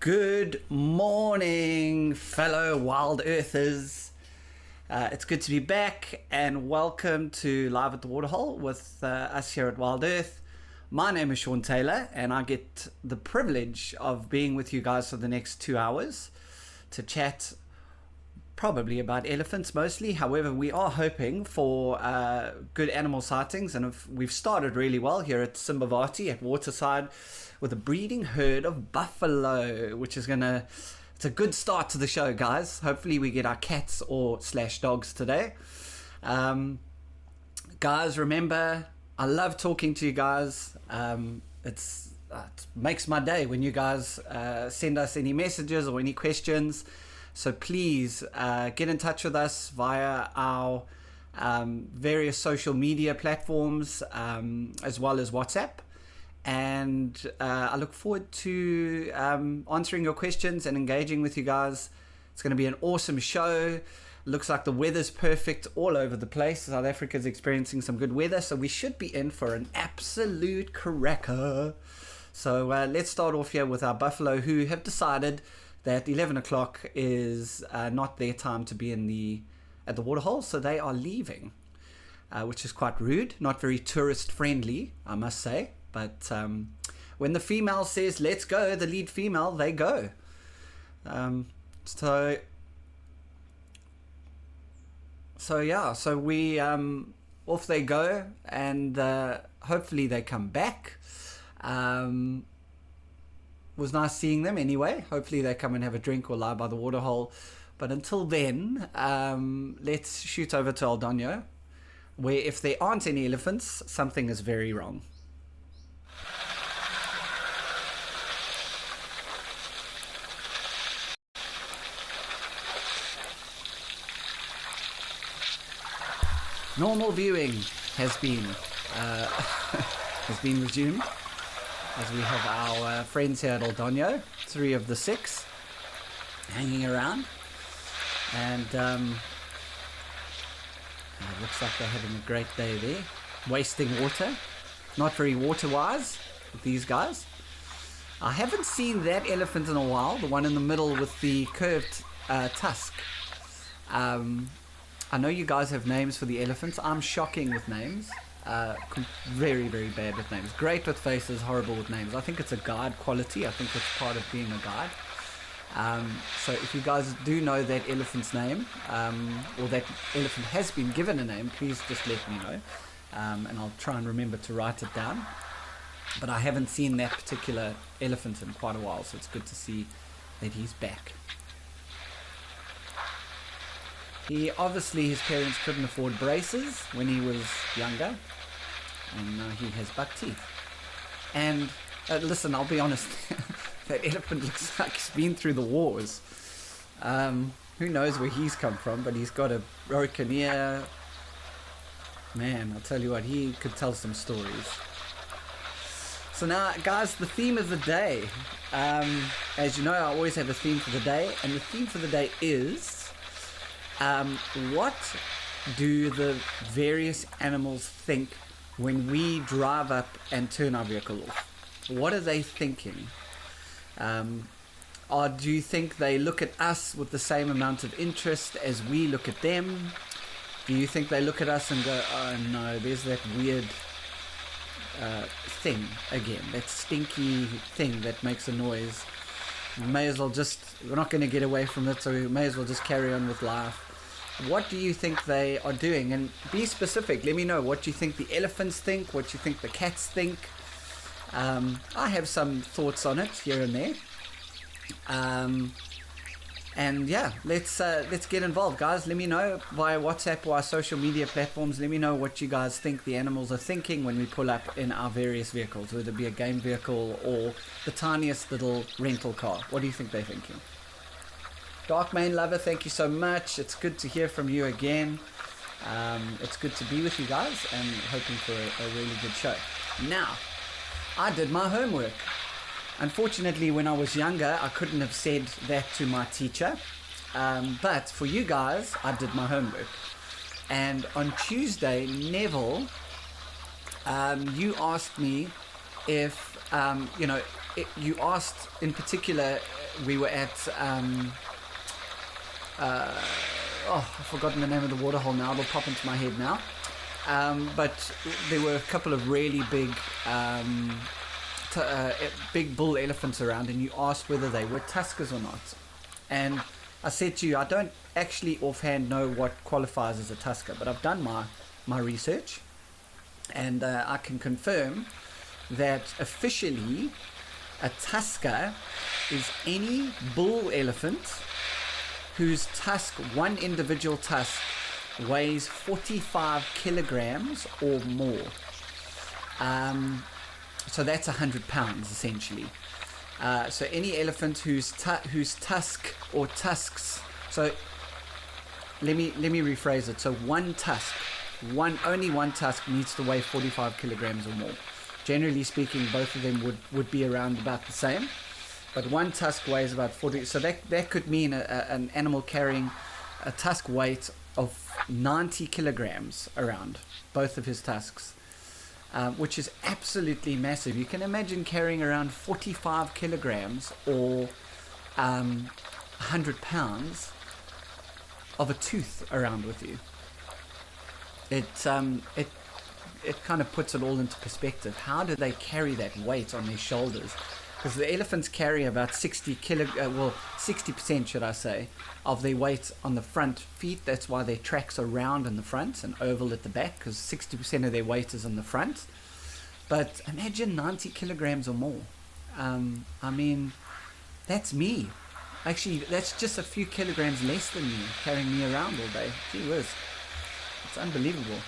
Good morning, fellow wild earthers. It's good to be back, and welcome to Live at the Waterhole with us here at Wild Earth. My name is Sean Taylor, and I get the privilege of being with you guys for the next 2 hours to chat probably about elephants mostly. However, we are hoping for good animal sightings, and we've started really well here at Simbavati at Waterside with a breeding herd of buffalo, which is it's a good start to the show, guys. Hopefully we get our cats or slash dogs today. Guys, remember, I love talking to you guys. It makes my day when you guys send us any messages or any questions. So please get in touch with us via our various social media platforms, as well as WhatsApp. And I look forward to answering your questions and engaging with you guys. It's going to be an awesome show. Looks like the weather's perfect all over the place. South Africa's experiencing some good weather, so we should be in for an absolute cracker. So let's start off here with our buffalo, who have decided that 11 o'clock is not their time to be at the waterhole, so they are leaving, which is quite rude, not very tourist friendly, I must say. But when the female says let's go, the lead female, they go. So we off they go, and hopefully they come back. Was nice seeing them anyway. Hopefully they come and have a drink or lie by the waterhole. But until then, let's shoot over to El Doño, where if there aren't any elephants, something is very wrong. Normal viewing has been resumed, as we have our friends here at El Doño, 3 of the 6, hanging around, and it looks like they're having a great day there, wasting water. Not very water-wise with these guys. I haven't seen that elephant in a while, the one in the middle with the curved tusk. I know you guys have names for the elephants. I'm shocking with names. Very, very bad with names. Great with faces, horrible with names. I think it's a guide quality. I think it's part of being a guide. So if you guys do know that elephant's name, or that elephant has been given a name, please just let me know. And I'll try and remember to write it down. But I haven't seen that particular elephant in quite a while, so it's good to see that he's back. Obviously his parents couldn't afford braces when he was younger, and now he has buck teeth. And listen, I'll be honest, that elephant looks like he's been through the wars. Who knows where he's come from, but he's got a broken ear. Man, I'll tell you what, he could tell some stories. So now, guys, the theme of the day. As you know, I always have a theme for the day, and the theme for the day is what do the various animals think when we drive up and turn our vehicle off? What are they thinking? Or do you think they look at us with the same amount of interest as we look at them? Do you think they look at us and go, oh no, there's that weird thing again, that stinky thing that makes a noise. We're not going to get away from it, so we may as well just carry on with life. What do you think they are doing? And be specific. Let me know what you think the elephants think, what you think the cats think. I have some thoughts on it here and there. And yeah, let's get involved, guys. Let me know via WhatsApp or our social media platforms. Let me know what you guys think the animals are thinking when we pull up in our various vehicles, whether it be a game vehicle or the tiniest little rental car. What do you think they're thinking? Dark Main Lover, thank you so much. It's good to hear from you again. It's good to be with you guys, and hoping for a really good show. Now, I did my homework. Unfortunately, when I was younger, I couldn't have said that to my teacher. But for you guys, I did my homework. And on Tuesday, Neville, you asked me if, you asked in particular we were at I've forgotten the name of the waterhole now. It'll pop into my head now. But there were a couple of really big big bull elephants around, and you asked whether they were tuskers or not. And I said to you, I don't actually offhand know what qualifies as a tusker, but I've done my research, and I can confirm that officially a tusker is any bull elephant whose one individual tusk weighs 45 kilograms or more. So that's 100 pounds essentially. So any elephant whose tusk or tusks. So let me rephrase it. So only one tusk needs to weigh 45 kilograms or more. Generally speaking, both of them would be around about the same, but one tusk weighs about 40. So that could mean an animal carrying a tusk weight of 90 kilograms around both of his tusks, which is absolutely massive. You can imagine carrying around 45 kilograms or 100 pounds of a tooth around with you. It kind of puts it all into perspective. How do they carry that weight on their shoulders? Because the elephants carry about 60% should I say, of their weight on the front feet. That's why their tracks are round in the front and oval at the back, because 60% of their weight is on the front. But imagine 90 kilograms or more. I mean, that's me. Actually, that's just a few kilograms less than me, carrying me around all day. Gee whiz. It's unbelievable.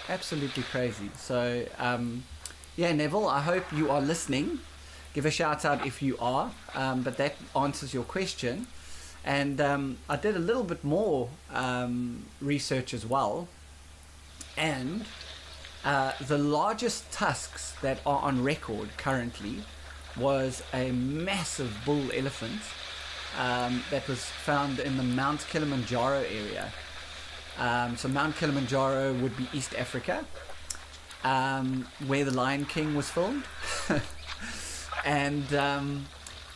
Absolutely crazy. So, yeah, Neville, I hope you are listening. Give a shout out if you are. But that answers your question. And I did a little bit more research as well. And the largest tusks that are on record currently was a massive bull elephant that was found in the Mount Kilimanjaro area. So Mount Kilimanjaro would be East Africa, where the Lion King was filmed. And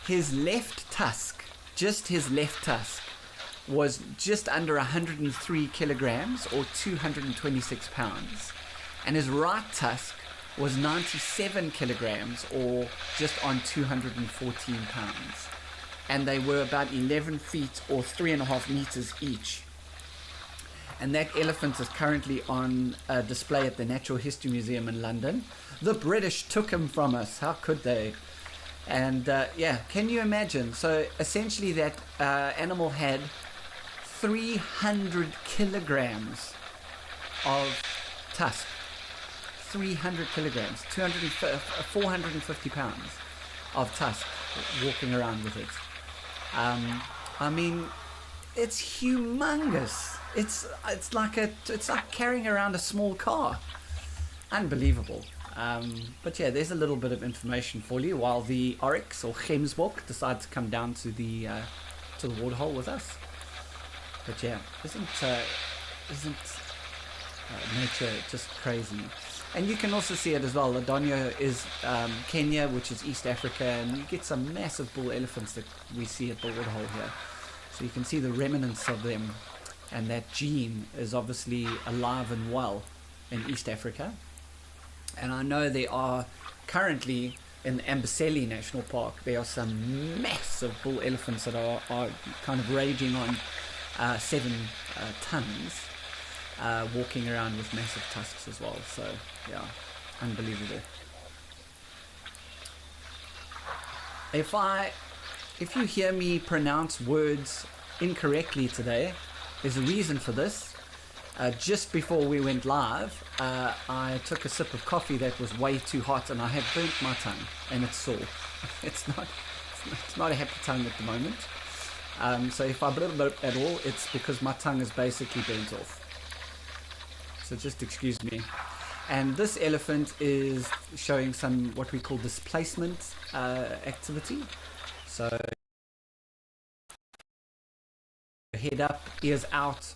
his left tusk, just his left tusk, was just under 103 kilograms or 226 pounds. And his right tusk was 97 kilograms or just on 214 pounds. And they were about 11 feet or 3.5 meters each. And that elephant is currently on display at the Natural History Museum in London. The British took him from us. How could they? And yeah, can you imagine? So essentially that animal had 300 kilograms of tusk. 300 kilograms, 450 pounds of tusk walking around with it. I mean, it's humongous. It's like carrying around a small car. Unbelievable. But yeah, there's a little bit of information for you while the oryx or gemsbok decide to come down to the waterhole with us. But yeah, isn't nature just crazy? And you can also see it as well. Ladonyo is Kenya, which is East Africa, and you get some massive bull elephants that we see at the waterhole here. So you can see the remnants of them, and that gene is obviously alive and well in East Africa. And I know there are currently in the Amboseli National Park, there are some massive bull elephants that are kind of raging on 7 tons, walking around with massive tusks as well. So yeah, unbelievable. If you hear me pronounce words incorrectly today, there's a reason for this. Just before we went live, I took a sip of coffee that was way too hot, and I have burnt my tongue, and it's sore. It's not a happy tongue at the moment. So if I blub at all, it's because my tongue is basically burnt off. So just excuse me. And this elephant is showing some what we call displacement activity. So head up, ears out.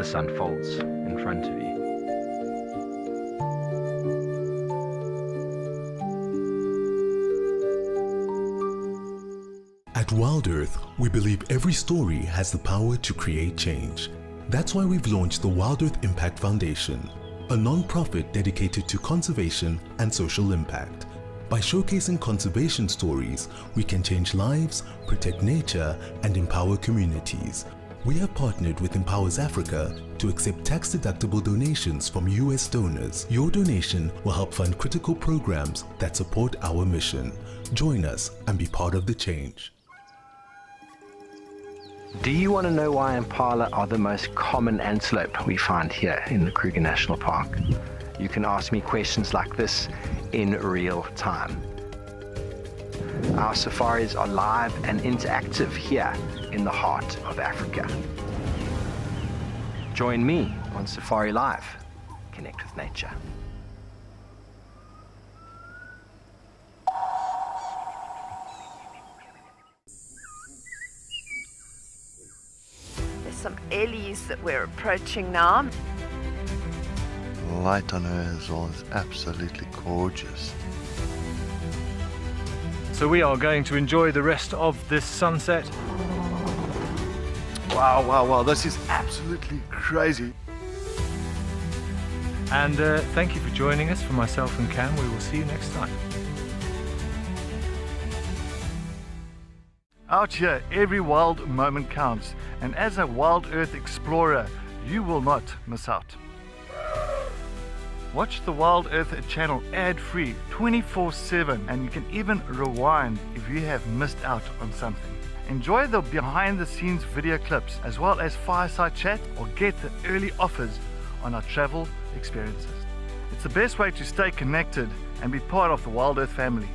this unfolds in front of you. At Wild Earth, we believe every story has the power to create change. That's why we've launched the Wild Earth Impact Foundation, a non-profit dedicated to conservation and social impact. By showcasing conservation stories, we can change lives, protect nature, and empower communities. We have partnered with Empowers Africa to accept tax-deductible donations from US donors. Your donation will help fund critical programs that support our mission. Join us and be part of the change. Do you want to know why impala are the most common antelope we find here in the Kruger National Park? You can ask me questions like this in real time. Our safaris are live and interactive here in the heart of Africa. Join me on Safari Live. Connect with nature. There's some ellies that we're approaching now. The light on her as well is absolutely gorgeous. So we are going to enjoy the rest of this sunset. Wow, this is absolutely crazy. And thank you for joining us. For myself and Cam, we will see you next time. Out here, every wild moment counts, and as a Wild Earth explorer, you will not miss out. Watch the Wild Earth channel ad-free 24/7, and you can even rewind if you have missed out on something. Enjoy the behind-the-scenes video clips as well as fireside chat, or get the early offers on our travel experiences. It's the best way to stay connected and be part of the Wild Earth family.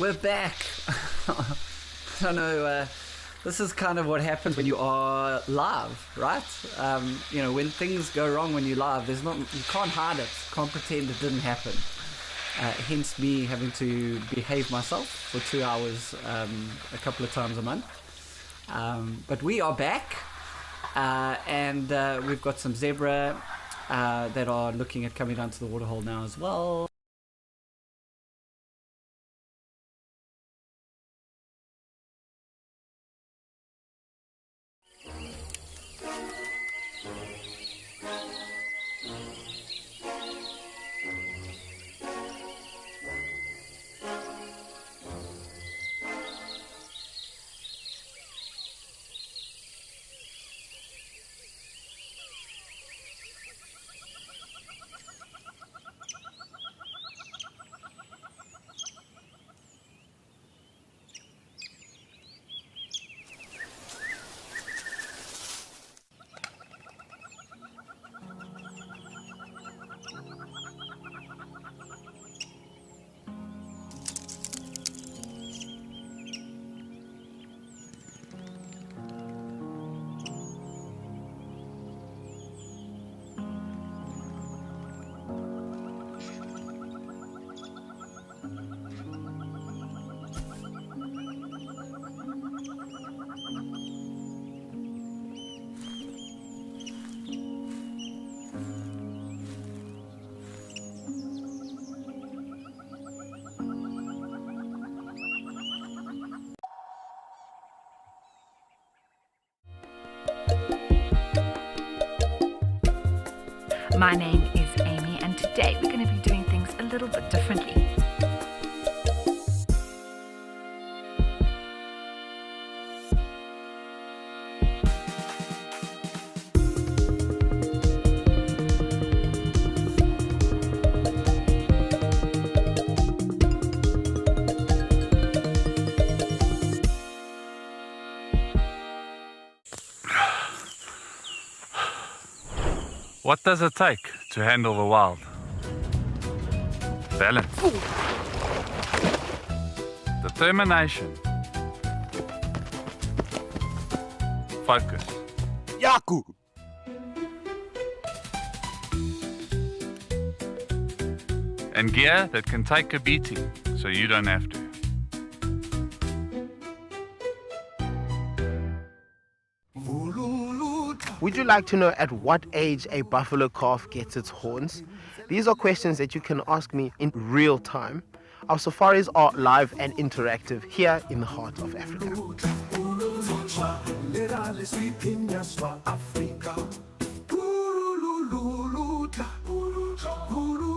we're back. I don't know, this is kind of what happens when you are live, right? You know, when things go wrong when you're live, you can't hide it, can't pretend it didn't happen. Hence me having to behave myself for 2 hours a couple of times a month. But we are back, and we've got some zebra that are looking at coming down to the waterhole now as well. My name is Amy, and today we're going to be doing things a little bit differently. What does it take to handle the wild? Balance. Determination. Focus. Yaku! And gear that can take a beating so you don't have to. Would you like to know at what age a buffalo calf gets its horns? These are questions that you can ask me in real time. Our safaris are live and interactive here in the heart of Africa.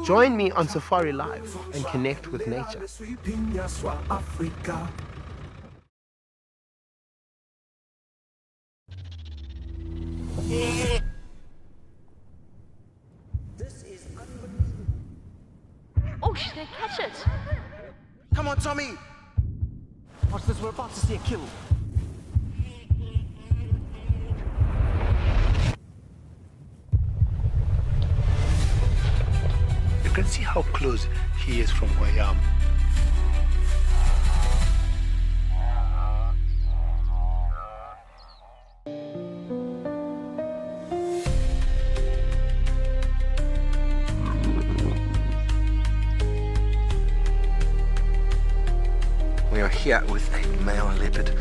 Join me on Safari Live and connect with nature. Oh, she's gonna catch it! Come on, Tommy! Watch this, we're about to see a kill. You can see how close he is from where I am. We are here with a male leopard.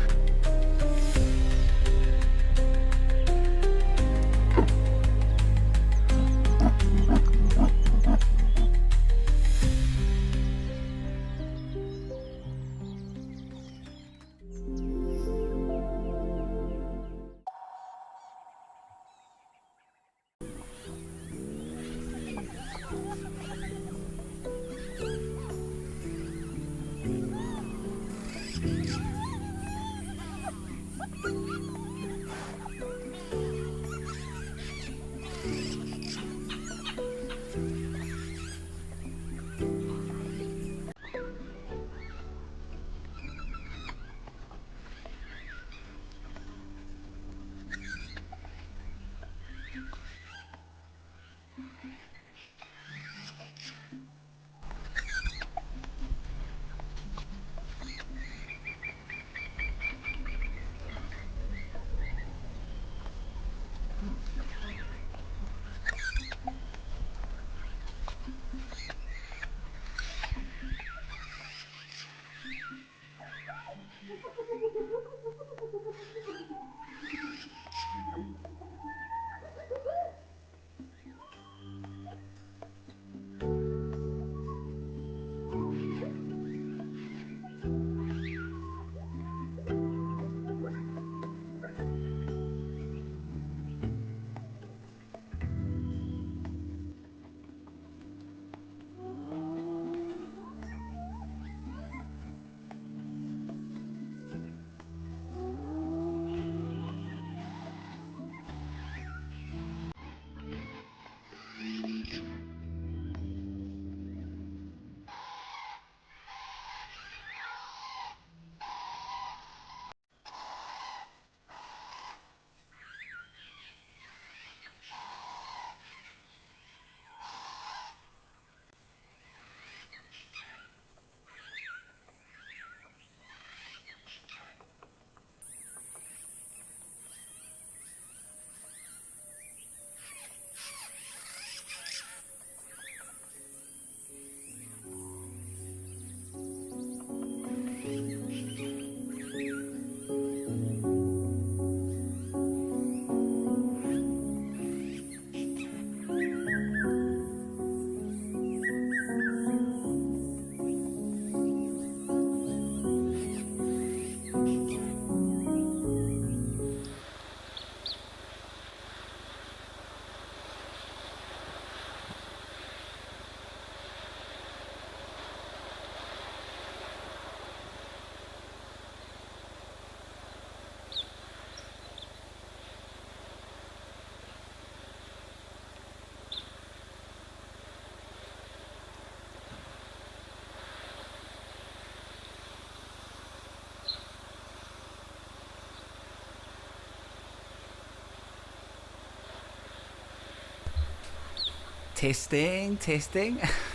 Testing.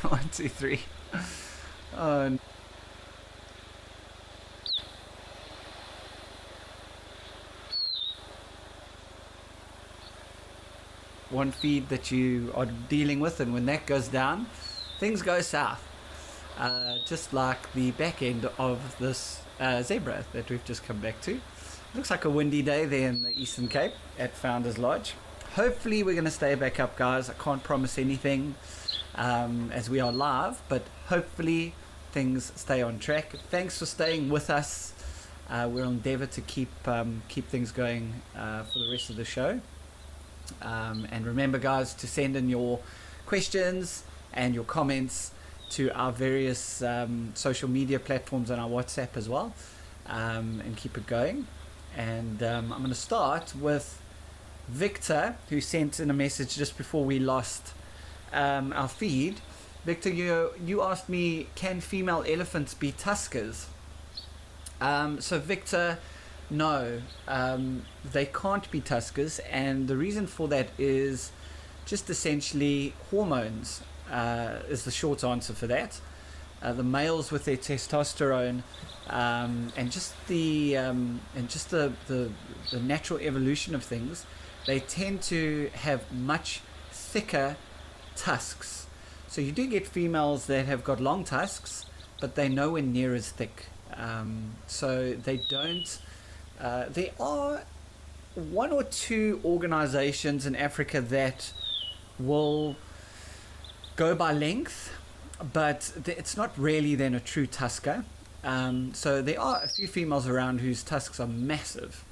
1, 2, 3. Oh, one feed that you are dealing with, and when that goes down, things go south. Just like the back end of this zebra that we've just come back to. Looks like a windy day there in the Eastern Cape at Founders Lodge. Hopefully we're going to stay back up, guys. I can't promise anything as we are live, but hopefully things stay on track. Thanks for staying with us. We'll endeavor to keep things going for the rest of the show. And remember, guys, to send in your questions and your comments to our various social media platforms and our WhatsApp as well, and keep it going. And I'm going to start with Victor, who sent in a message just before we lost our feed. Victor, you asked me, can female elephants be tuskers? So Victor, no, they can't be tuskers, and the reason for that is just essentially hormones is the short answer for that. The males with their testosterone and just the natural evolution of things, they tend to have much thicker tusks. So you do get females that have got long tusks, but they're nowhere near as thick. So they don't. There are 1 or 2 organizations in Africa that will go by length, but it's not really then a true tusker. So there are a few females around whose tusks are massive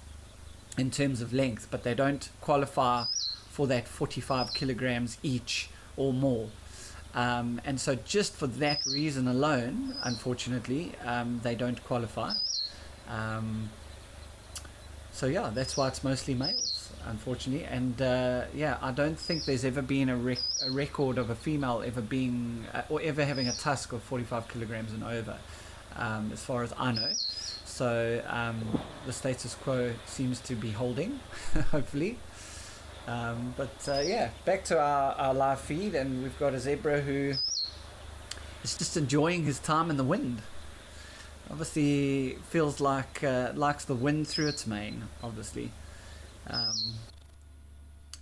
in terms of length, but they don't qualify for that 45 kilograms each or more. And so just for that reason alone, unfortunately, they don't qualify. So yeah, that's why it's mostly males, unfortunately. And I don't think there's ever been a record of a female ever being or ever having a tusk of 45 kilograms and over, as far as I know. So the status quo seems to be holding, hopefully. Back to our live feed, and we've got a zebra who is just enjoying his time in the wind. Obviously feels like likes the wind through its mane, obviously.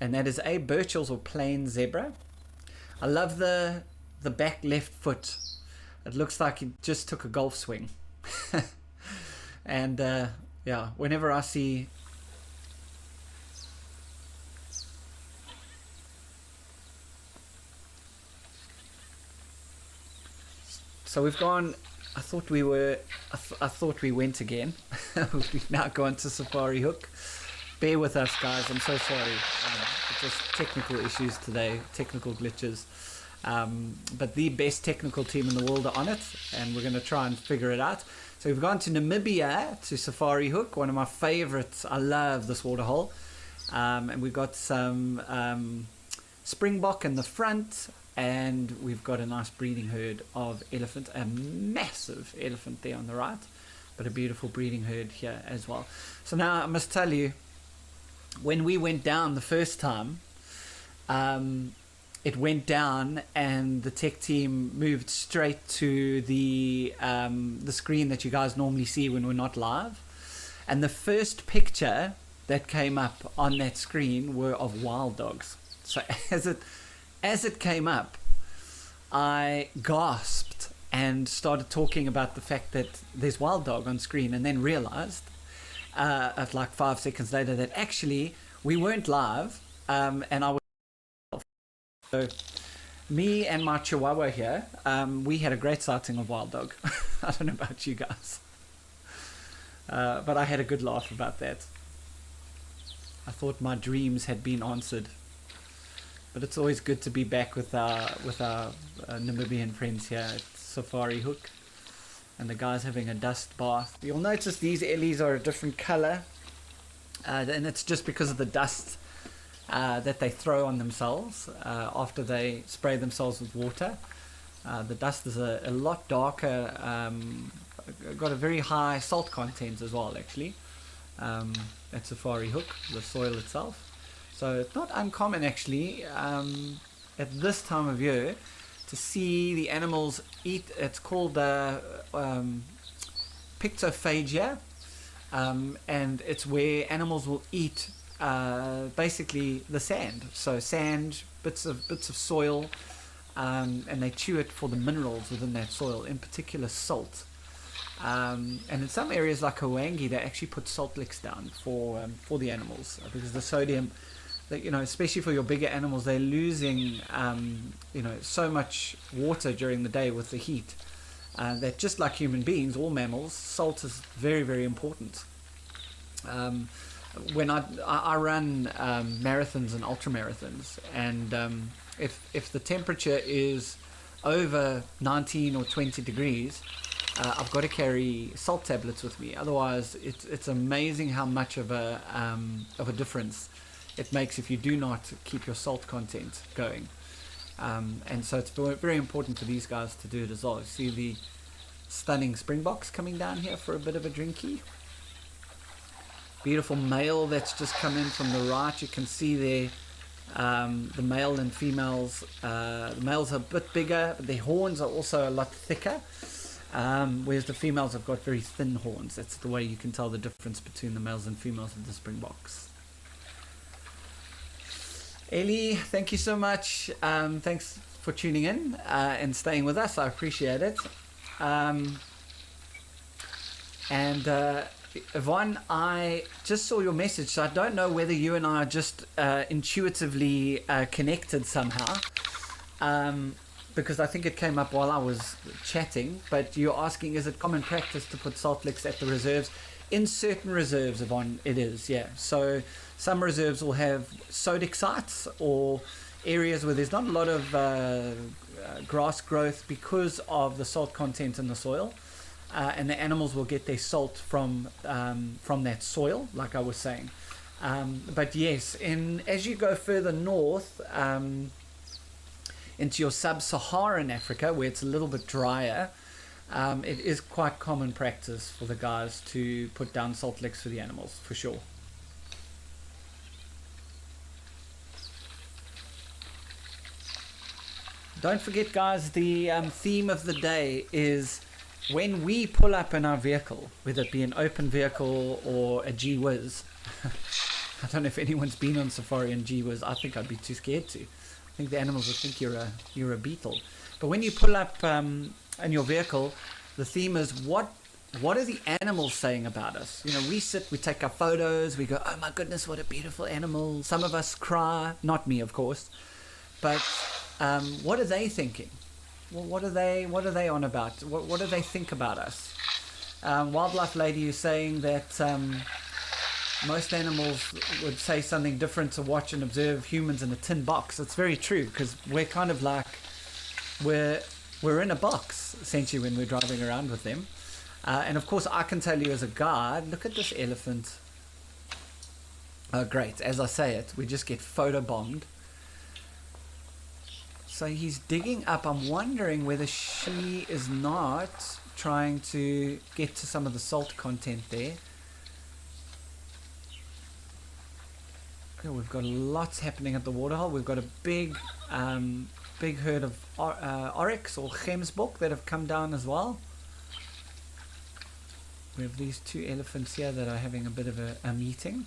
And that is a Birchall's or plain zebra. I love the back left foot. It looks like he just took a golf swing. And whenever I see so we've gone. I thought we went again. We've now gone to Safari Hook. Bear with us, guys. I'm so sorry. Just technical issues today, technical glitches. But the best technical team in the world are on it, and we're going to try and figure it out. So we've gone to Namibia, to Safari Hook, one of my favorites. I love this waterhole. And we've got some springbok in the front, and we've got a nice breeding herd of elephant, a massive elephant there on the right, but a beautiful breeding herd here as well. So now I must tell you, when we went down the first time, it went down and the tech team moved straight to the screen that you guys normally see when we're not live, and the first picture that came up on that screen were of wild dogs. So as it came up, I gasped and started talking about the fact that there's wild dog on screen, and then realized at like 5 seconds later that actually we weren't live, and I was. So me and my chihuahua here, we had a great sighting of wild dog. I don't know about you guys, but I had a good laugh about that. I thought my dreams had been answered. But it's always good to be back with our Namibian friends here at Safari Hook, and the guys having a dust bath. You'll notice these ellies are a different color, and it's just because of the dust that they throw on themselves after they spray themselves with water. The dust is a lot darker, got a very high salt content as well, actually, at Safari Hook, the soil itself. So it's not uncommon, actually, at this time of year to see the animals eat. It's called pictophagia, and it's where animals will eat basically the sand. So sand, bits of soil, and they chew it for the minerals within that soil, in particular salt. And in some areas like Hawangi, they actually put salt licks down for the animals, because the sodium, that, you know, especially for your bigger animals, they're losing you know, so much water during the day with the heat, that just like human beings, all mammals, salt is very, very important. When I run marathons and ultra marathons, and if the temperature is over 19 or 20 degrees, I've got to carry salt tablets with me. Otherwise, it's amazing how much of a difference it makes if you do not keep your salt content going. And so it's very important for these guys to do it as well. You see the stunning springboks coming down here for a bit of a drinky. Beautiful male that's just come in from the right. You can see there the male and females. The males are a bit bigger, but their horns are also a lot thicker. Whereas the females have got very thin horns. That's the way you can tell the difference between the males and females of the springboks. Ellie, thank you so much. Thanks for tuning in and staying with us. I appreciate it. Yvonne, I just saw your message, so I don't know whether you and I are just intuitively connected somehow. Because I think it came up while I was chatting, but you're asking, is it common practice to put salt licks at the reserves? In certain reserves, Yvonne, it is, yeah. So some reserves will have sodic sites, or areas where there's not a lot of grass growth because of the salt content in the soil, and the animals will get their salt from that soil, like I was saying. But yes, as you go further north, into your sub-Saharan Africa, where it's a little bit drier, it is quite common practice for the guys to put down salt licks for the animals, for sure. Don't forget, guys, the theme of the day is when we pull up in our vehicle, whether it be an open vehicle or a G-Whiz. I don't know if anyone's been on safari in G-Whiz. I think I'd be too scared to. I think the animals would think you're a beetle. But when you pull up in your vehicle, the theme is what are the animals saying about us? You know, we sit, we take our photos, we go, oh my goodness, what a beautiful animal. Some of us cry, not me, of course. But what are they thinking? Well, what are they on about? What do they think about us? Wildlife Lady is saying that most animals would say something different to watch and observe humans in a tin box. It's very true, because we're kind of like we're in a box essentially when we're driving around with them. And of course, I can tell you as a guide, look at this elephant. Oh, great! As I say it, we just get photobombed. So he's digging up. I'm wondering whether she is not trying to get to some of the salt content there. We've got lots happening at the waterhole. We've got a big herd of oryx or gemsbok that have come down as well. We have these two elephants here that are having a bit of a meeting.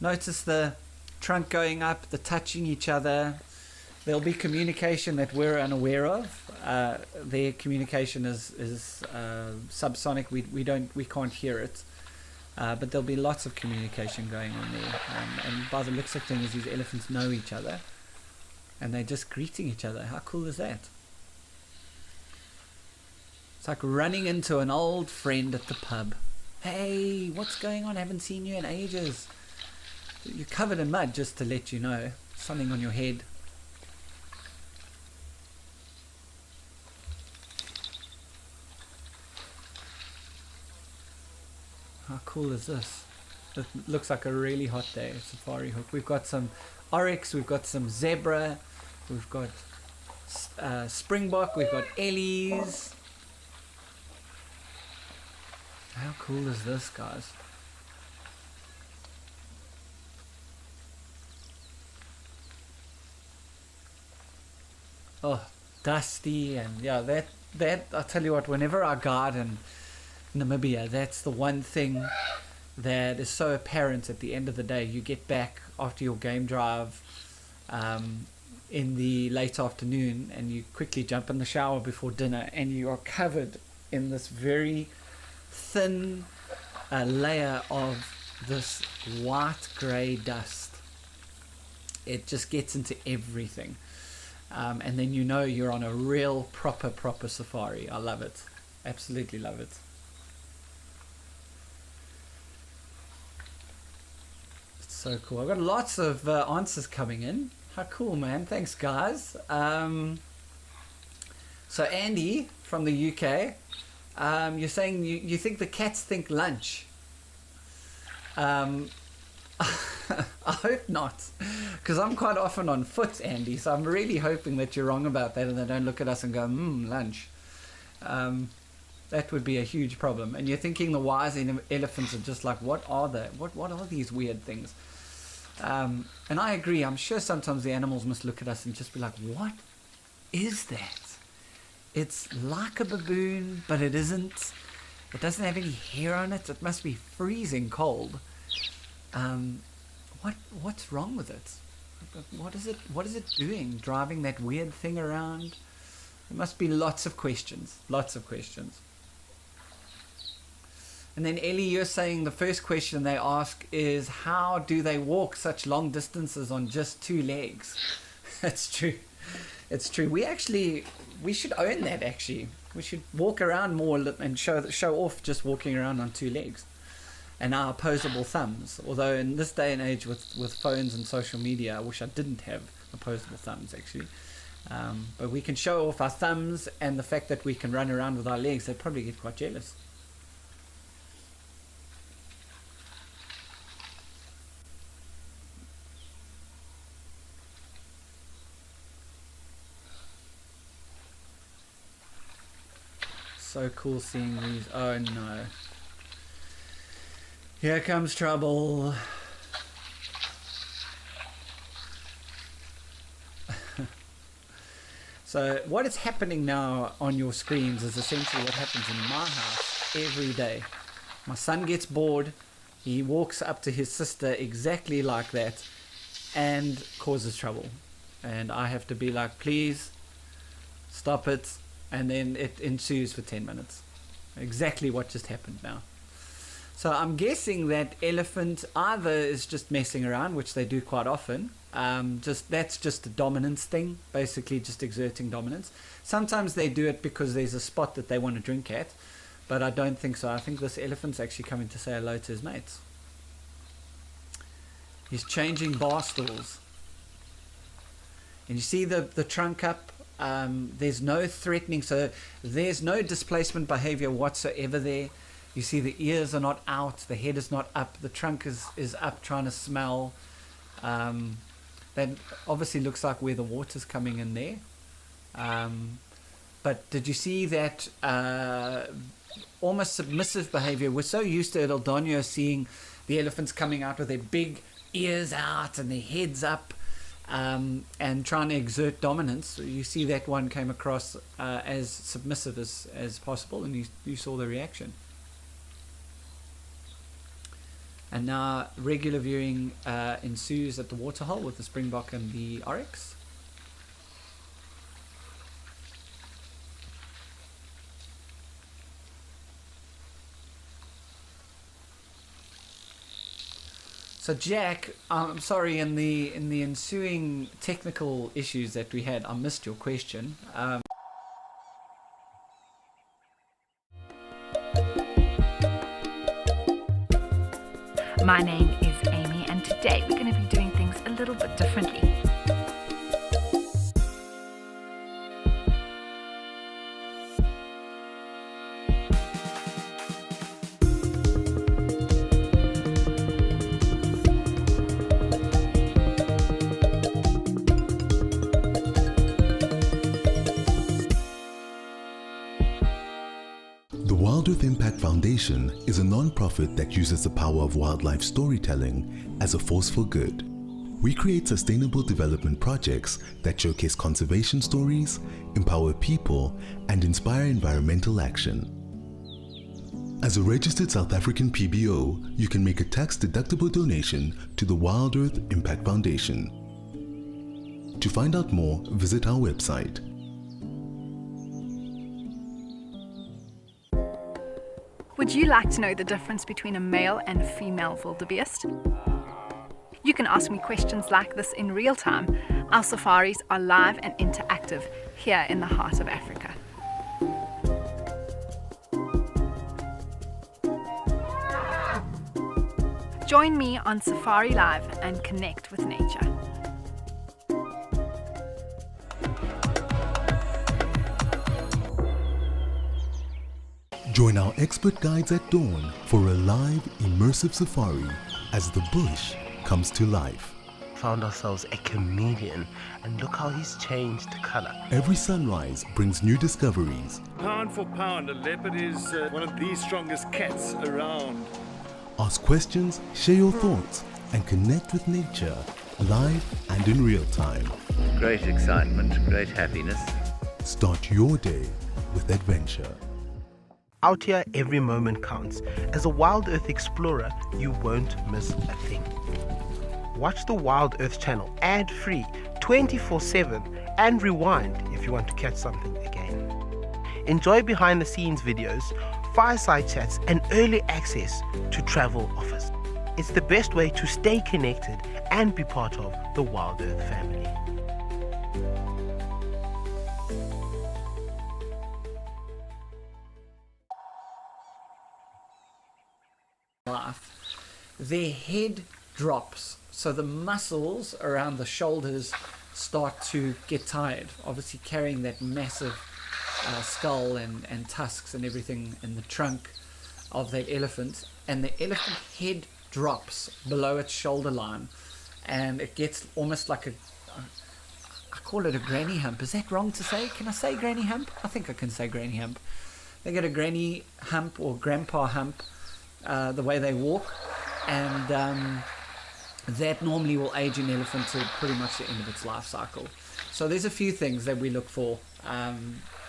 Notice the trunk going up, the touching each other. There'll be communication that we're unaware of. Their communication is subsonic. We can't hear it. But there'll be lots of communication going on there, and by the looks of things, these elephants know each other, and they're just greeting each other. How cool is that? It's like running into an old friend at the pub. Hey, what's going on? I haven't seen you in ages. You're covered in mud, just to let you know. Something on your head. How cool is this? It looks like a really hot day at Safari Hook. We've got some oryx, we've got some zebra, we've got springbok, we've got ellies. How cool is this, guys? dusty, and yeah, that I tell you what, whenever I guide in Namibia, that's the one thing that is so apparent at the end of the day. You get back after your game drive in the late afternoon, and you quickly jump in the shower before dinner, and you are covered in this very thin layer of this white grey dust. It just gets into everything, and then you know you're on a real proper safari. I love it, absolutely love it. It's so cool. I've got lots of answers coming in. How cool, man. Thanks, guys. So Andy from the UK, you're saying you think the cats think lunch. I hope not, because I'm quite often on foot, Andy, so I'm really hoping that you're wrong about that and they don't look at us and go, lunch. That would be a huge problem. And you're thinking the wise elephants are just like, what are they? What are these weird things? And I agree. I'm sure sometimes the animals must look at us and just be like, what is that? It's like a baboon, but it isn't. It doesn't have any hair on it. It must be freezing cold. What's wrong with it? What is it doing? Driving that weird thing around? There must be lots of questions. And then Ellie, you're saying the first question they ask is, how do they walk such long distances on just 2 legs? That's true. It's true. We should own that, actually. We should walk around more and show off just walking around on 2 legs. And our opposable thumbs. Although in this day and age with phones and social media, I wish I didn't have opposable thumbs, actually. But we can show off our thumbs and the fact that we can run around with our legs. They'd probably get quite jealous. So cool seeing these. Oh no. Here comes trouble. So what is happening now on your screens is essentially what happens in my house every day. My son gets bored. He walks up to his sister exactly like that and causes trouble. And I have to be like, please stop it. And then it ensues for 10 minutes. Exactly what just happened now. So I'm guessing that elephant either is just messing around, which they do quite often. That's just a dominance thing, basically just exerting dominance. Sometimes they do it because there's a spot that they want to drink at, but I don't think so. I think this elephant's actually coming to say hello to his mates. He's changing bar stools. And you see the trunk up? There's no threatening, so there's no displacement behavior whatsoever there. You see the ears are not out, the head is not up, the trunk is up trying to smell. That obviously looks like where the water's coming in there. But did you see that almost submissive behavior? We're so used to El Doño seeing the elephants coming out with their big ears out and their heads up. And trying to exert dominance. So you see that one came across as submissive as possible, and you saw the reaction. And now regular viewing ensues at the waterhole with the springbok and the oryx. So Jack, I'm sorry, in the ensuing technical issues that we had, I missed your question. My name is Amy, and today we're going to be doing things a little bit differently. The Wild Earth Impact Foundation is a non-profit that uses the power of wildlife storytelling as a force for good. We create sustainable development projects that showcase conservation stories, empower people, and inspire environmental action. As a registered South African PBO, you can make a tax-deductible donation to the Wild Earth Impact Foundation. To find out more, visit our website. Would you like to know the difference between a male and a female wildebeest? You can ask me questions like this in real time. Our safaris are live and interactive here in the heart of Africa. Join me on Safari Live and connect with nature. Join our expert guides at dawn for a live, immersive safari as the bush comes to life. Found ourselves a chameleon, and look how he's changed color. Every sunrise brings new discoveries. Pound for pound, a leopard is one of the strongest cats around. Ask questions, share your thoughts, and connect with nature live and in real time. Great excitement, great happiness. Start your day with adventure. Out here, every moment counts. As a Wild Earth explorer, you won't miss a thing. Watch the Wild Earth channel ad-free 24/7 and rewind if you want to catch something again. Enjoy behind-the-scenes videos, fireside chats, and early access to travel offers. It's the best way to stay connected and be part of the Wild Earth family. Their head drops, so the muscles around the shoulders start to get tired, obviously carrying that massive skull and tusks and everything in the trunk of that elephant, and the elephant head drops below its shoulder line, and it gets almost like I call it a granny hump. Is that wrong to say? Can I say granny hump? I think I can say granny hump. They get a granny hump or grandpa hump the way they walk, and that normally will age an elephant to pretty much the end of its life cycle. So there's a few things that we look for.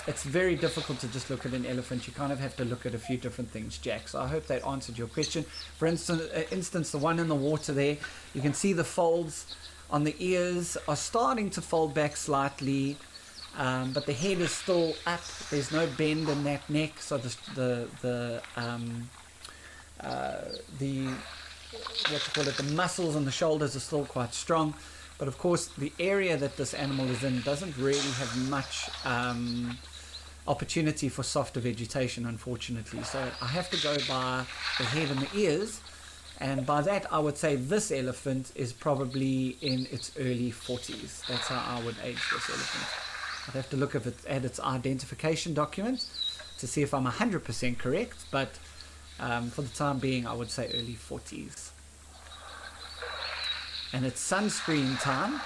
It's very difficult to just look at an elephant. You kind of have to look at a few different things, Jack. So I hope that answered your question. For instance, the one in the water there, you can see the folds on the ears are starting to fold back slightly, but the head is still up. There's no bend in that neck, so the muscles on the shoulders are still quite strong. But of course, the area that this animal is in doesn't really have much opportunity for softer vegetation, unfortunately. So I have to go by the head and the ears, and by that I would say this elephant is probably in its early 40s. That's how I would age this elephant. I'd have to look at its identification document to see if I'm 100% correct, but for the time being I would say early 40s. And it's sunscreen time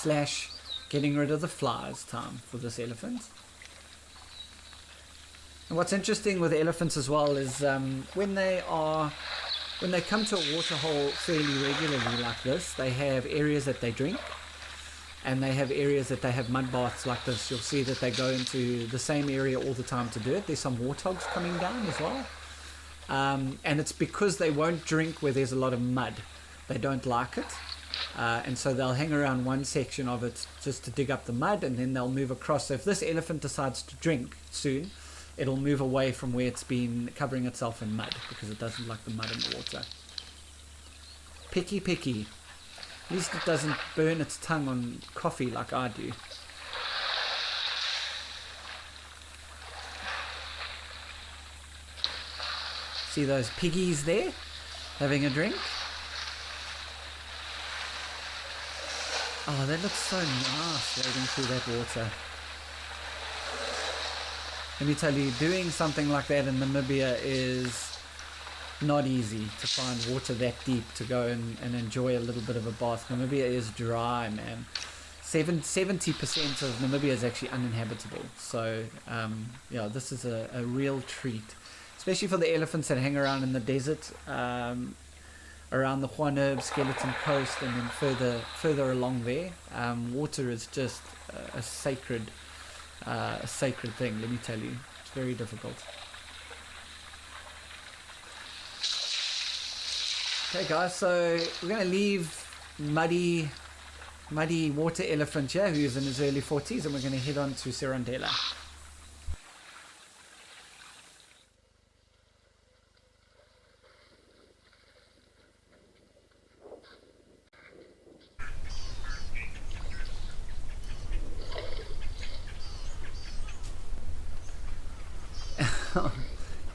/ getting rid of the flies time for this elephant. And what's interesting with elephants as well is when they come to a waterhole fairly regularly like this, they have areas that they drink, and they have areas that they have mud baths like this. You'll see that they go into the same area all the time to do it. There's some warthogs coming down as well, and it's because they won't drink where there's a lot of mud. They don't like it. And so they'll hang around one section of it just to dig up the mud, and then they'll move across. So if this elephant decides to drink soon, it'll move away from where it's been covering itself in mud, because it doesn't like the mud in the water. Picky. At least it doesn't burn its tongue on coffee like I do. See those piggies there having a drink? Oh, that looks so nice wading through that water. Let me tell you, doing something like that in Namibia is not easy, to find water that deep to go and enjoy a little bit of a bath. Namibia is dry, man. 70% of Namibia is actually uninhabitable. So, yeah, this is a real treat, especially for the elephants that hang around in the desert. around the Juan Skeleton Coast, and then further along there. Water is just a sacred thing, let me tell you. It's very difficult. Okay guys, so we're going to leave muddy water elephant here, who's in his early 40s, and we're going to head on to Serondela.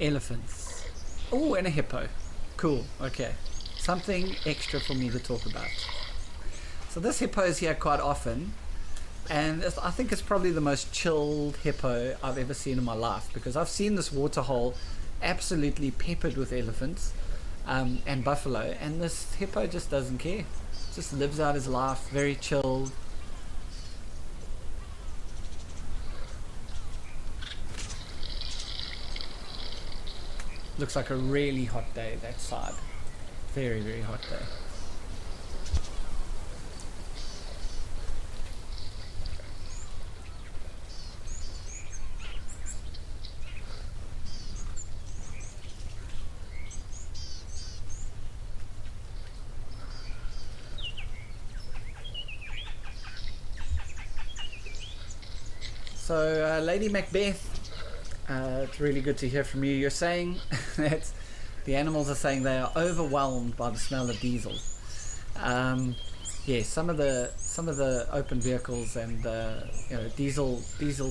Elephants. Oh, and a hippo. Cool. Okay. Something extra for me to talk about. So this hippo is here quite often, and I think it's probably the most chilled hippo I've ever seen in my life, because I've seen this waterhole absolutely peppered with elephants and buffalo, and this hippo just doesn't care. Just lives out his life, very chilled. Looks like a really hot day that side. Very, very hot day. So, Lady Macbeth, it's really good to hear from you. You're saying that the animals are saying they are overwhelmed by the smell of diesel. Yeah, some of the open vehicles and diesel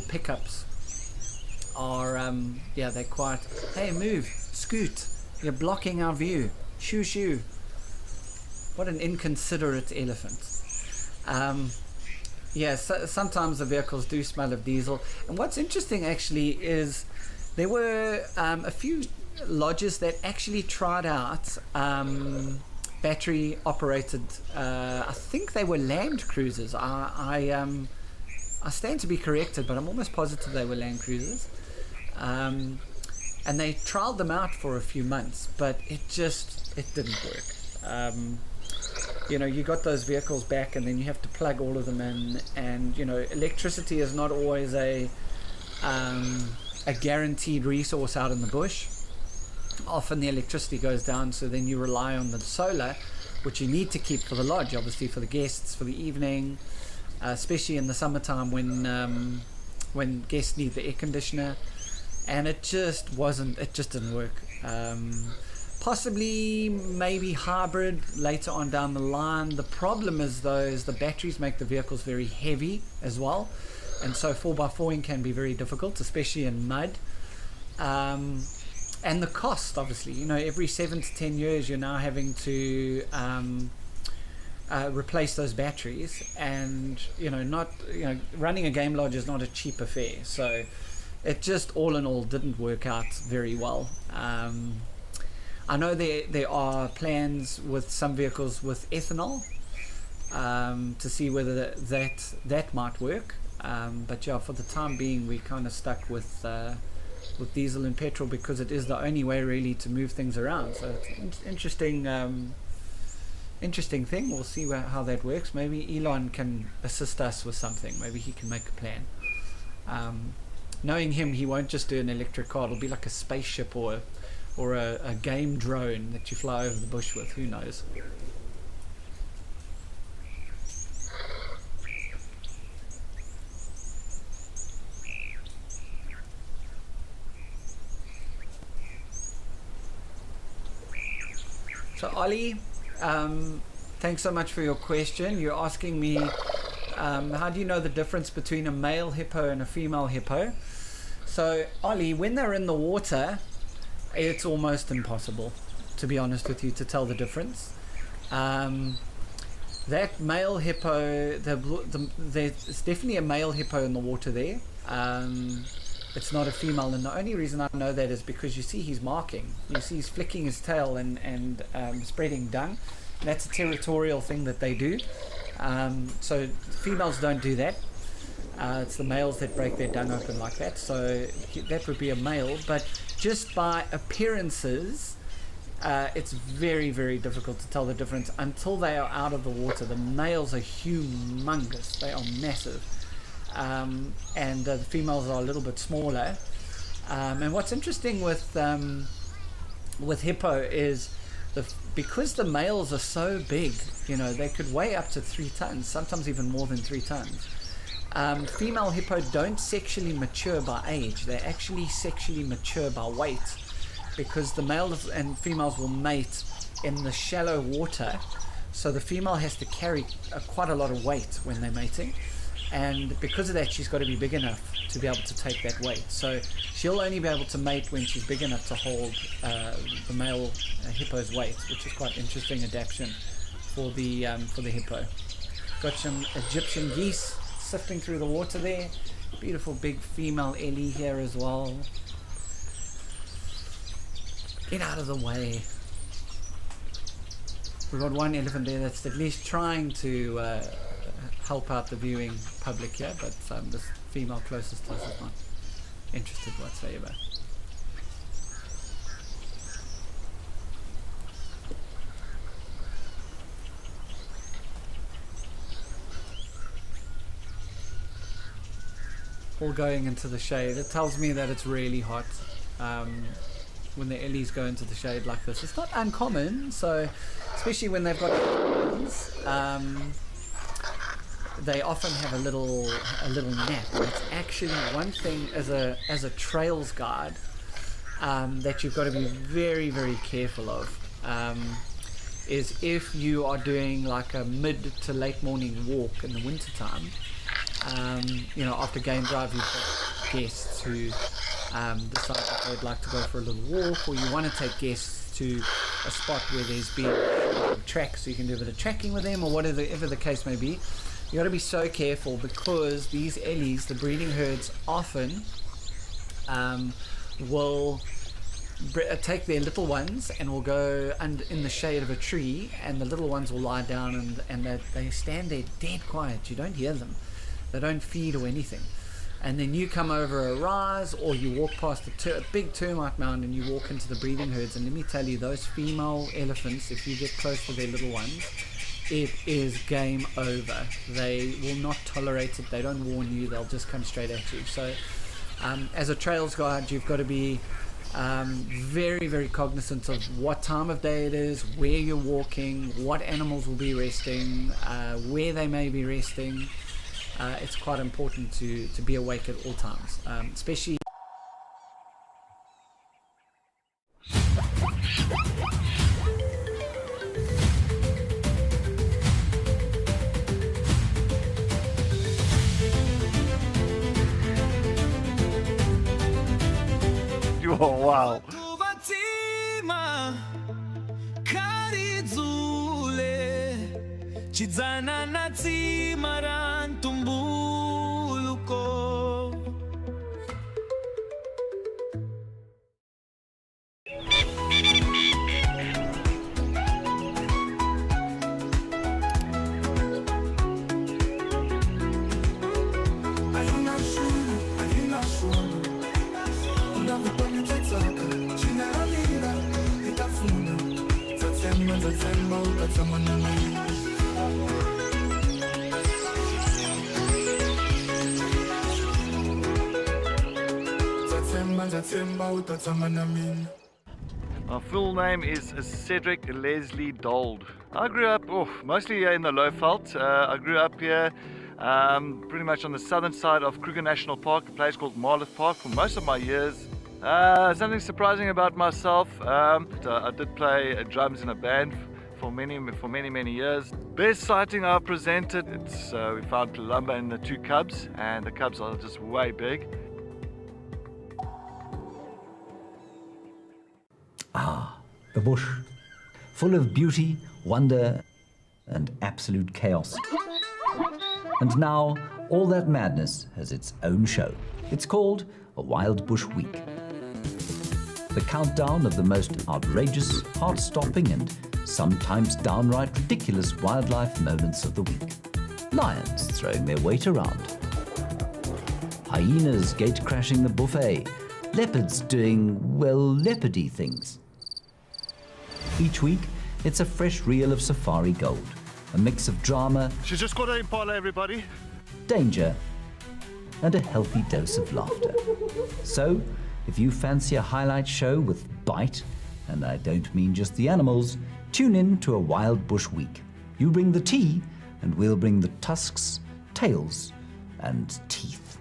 pickups are yeah, they're quite, hey, move, scoot, you're blocking our view, shoo shoo. What an inconsiderate elephant. Yeah, so sometimes the vehicles do smell of diesel. And what's interesting actually is there were a few lodges that actually tried out battery operated, I think they were land cruisers. I stand to be corrected, but I'm almost positive they were land cruisers. And they trialed them out for a few months, but it didn't work. You got those vehicles back, and then you have to plug all of them in, and electricity is not always a guaranteed resource out in the bush. Often the electricity goes down, so then you rely on the solar, which you need to keep for the lodge, obviously, for the guests, for the evening, especially in the summertime when guests need the air conditioner. And it just didn't work. Possibly maybe hybrid later on down the line. The problem is the batteries make the vehicles very heavy as well, and so 4x4ing can be very difficult, especially in mud. And the cost, obviously, every 7 to 10 years you're now having to replace those batteries, and running a game lodge is not a cheap affair. So it just all in all didn't work out very well. I know there are plans with some vehicles with ethanol to see whether that might work, but yeah, for the time being we kind of stuck with diesel and petrol, because it is the only way really to move things around. So it's an interesting thing. We'll see how that works. Maybe Elon can assist us with something. Maybe he can make a plan. Knowing him, he won't just do an electric car. It'll be like a spaceship or a game drone that you fly over the bush with. Who knows? So Ollie, thanks so much for your question. You're asking me how do you know the difference between a male hippo and a female hippo? So Ollie, when they're in the water, it's almost impossible, to be honest with you, to tell the difference. That male hippo, there's definitely a male hippo in the water there. It's not a female, and the only reason I know that is because you see he's marking. You see he's flicking his tail and spreading dung. That's a territorial thing that they do. So females don't do that. It's the males that break their dung open like that. So that would be a male, but just by appearances, it's very, very difficult to tell the difference until they are out of the water. The males are humongous. They are massive. And the females are a little bit smaller. And what's interesting with hippo is because the males are so big, you know, they could weigh up to 3 tons, sometimes even more than 3 tons. Female hippo don't sexually mature by age. They actually sexually mature by weight, because the males and females will mate in the shallow water. So the female has to carry quite a lot of weight when they're mating. And because of that, she's got to be big enough to be able to take that weight. So she'll only be able to mate when she's big enough to hold the male hippo's weight, which is quite interesting adaptation for the hippo. Got some Egyptian geese sifting through the water there. Beautiful big female ellie here as well. Get out of the way. We've got one elephant there that's at least trying to help out the viewing public here, but this female closest to us is not interested whatsoever. All going into the shade. It tells me that it's really hot when the ellies go into the shade like this. It's not uncommon, so especially when they've got they often have a little nap. And it's actually one thing as a trails guide that you've got to be very, very careful of, is if you are doing like a mid to late morning walk in the winter time, you know, after game drive, you've got guests who decide that they'd like to go for a little walk, or you want to take guests to a spot where there's been tracks, so you can do a bit of tracking with them, or whatever the case may be. You got to be so careful, because these ellies, the breeding herds, often will take their little ones and will go in the shade of a tree, and the little ones will lie down and they stand there dead quiet. You don't hear them. They don't feed or anything. And then you come over a rise, or you walk past a big termite mound and you walk into the breeding herds, and let me tell you, those female elephants, if you get close to their little ones, it is game over. They will not tolerate it. They don't warn you. They'll just come straight at you. So as a trails guide, you've got to be very, very cognizant of what time of day it is, where you're walking, what animals will be resting, where they may be resting. It's quite important to be awake at all times, especially Oh, wow. My full name is Cedric Leslie Dold. I grew up mostly here in the Lowveld. I grew up here pretty much on the southern side of Kruger National Park, a place called Marloth Park, for most of my years. Something surprising about myself, I did play drums in a band for many years. Best sighting I've presented, we found Columba and the 2 cubs, and the cubs are just way big. Ah, the bush, full of beauty, wonder, and absolute chaos. And now, all that madness has its own show. It's called a Wild Bush Week. The countdown of the most outrageous, heart-stopping, and sometimes downright ridiculous wildlife moments of the week. Lions throwing their weight around. Hyenas gate-crashing the buffet. Leopards doing, well, leopardy things. Each week, it's a fresh reel of safari gold, a mix of drama, She's just got an impala, everybody. danger, and a healthy dose of laughter. So, if you fancy a highlight show with bite, and I don't mean just the animals, tune in to a Wild Bush Week. You bring the tea, and we'll bring the tusks, tails, and teeth.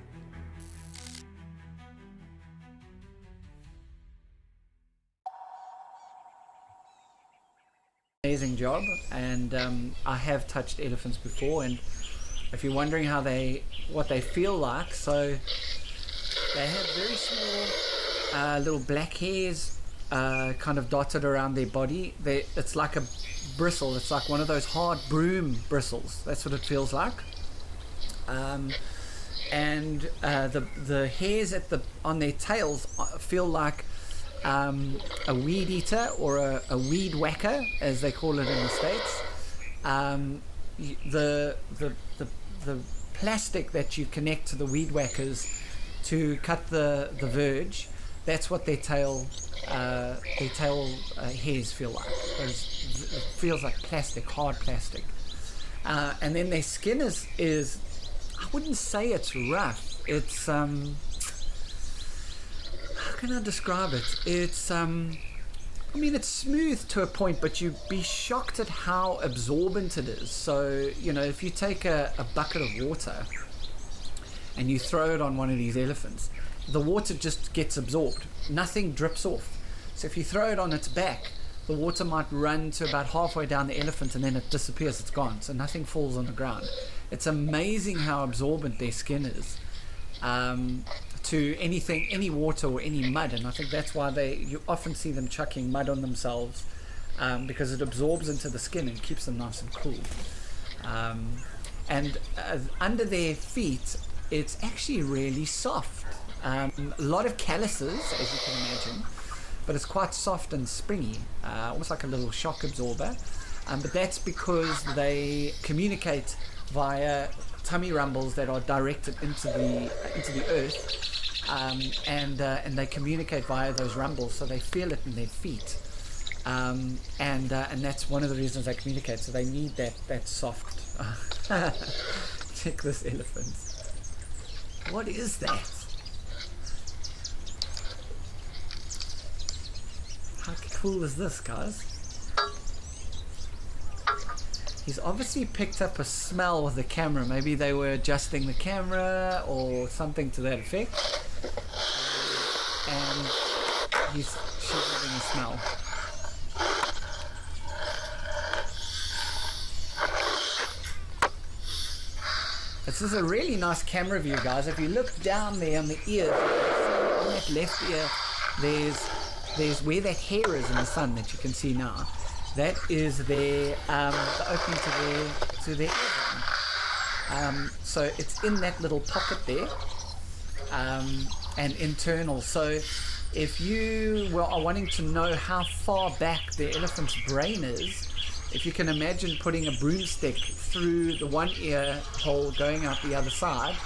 Amazing job, and I have touched elephants before, and if you're wondering what they feel like, so they have very small little black hairs kind of dotted around their body. It's like a bristle. It's like one of those hard broom bristles. That's what it feels like. And the hairs on their tails feel like a weed eater or a weed whacker, as they call it in the States. The plastic that you connect to the weed whackers to cut the verge, that's what their tail hairs feel like. It feels like plastic, hard plastic. And then their skin is I wouldn't say it's rough. It's how can I describe it? It's it's smooth to a point, but you'd be shocked at how absorbent it is. So, if you take a bucket of water and you throw it on one of these elephants, the water just gets absorbed. Nothing drips off. So if you throw it on its back, the water might run to about halfway down the elephant and then it disappears, it's gone. So nothing falls on the ground. It's amazing how absorbent their skin is to anything, any water or any mud. And I think that's why you often see them chucking mud on themselves, because it absorbs into the skin and keeps them nice and cool. And under their feet, it's actually really soft. A lot of calluses, as you can imagine, but it's quite soft and springy, almost like a little shock absorber. But that's because they communicate via tummy rumbles that are directed into the earth, and they communicate via those rumbles, so they feel it in their feet, and that's one of the reasons they communicate. So they need that soft. Check this elephant. What is that? How cool is this, guys? He's obviously picked up a smell with the camera. Maybe they were adjusting the camera or something to that effect. And she's having a smell. This is a really nice camera view, guys. If you look down there on the ears, on that left ear, there's where that hair is in the sun that you can see now. That is the opening to their eardrum. So it's in that little pocket there, and internal. So if you are wanting to know how far back the elephant's brain is, if you can imagine putting a broomstick through the one ear hole going out the other side,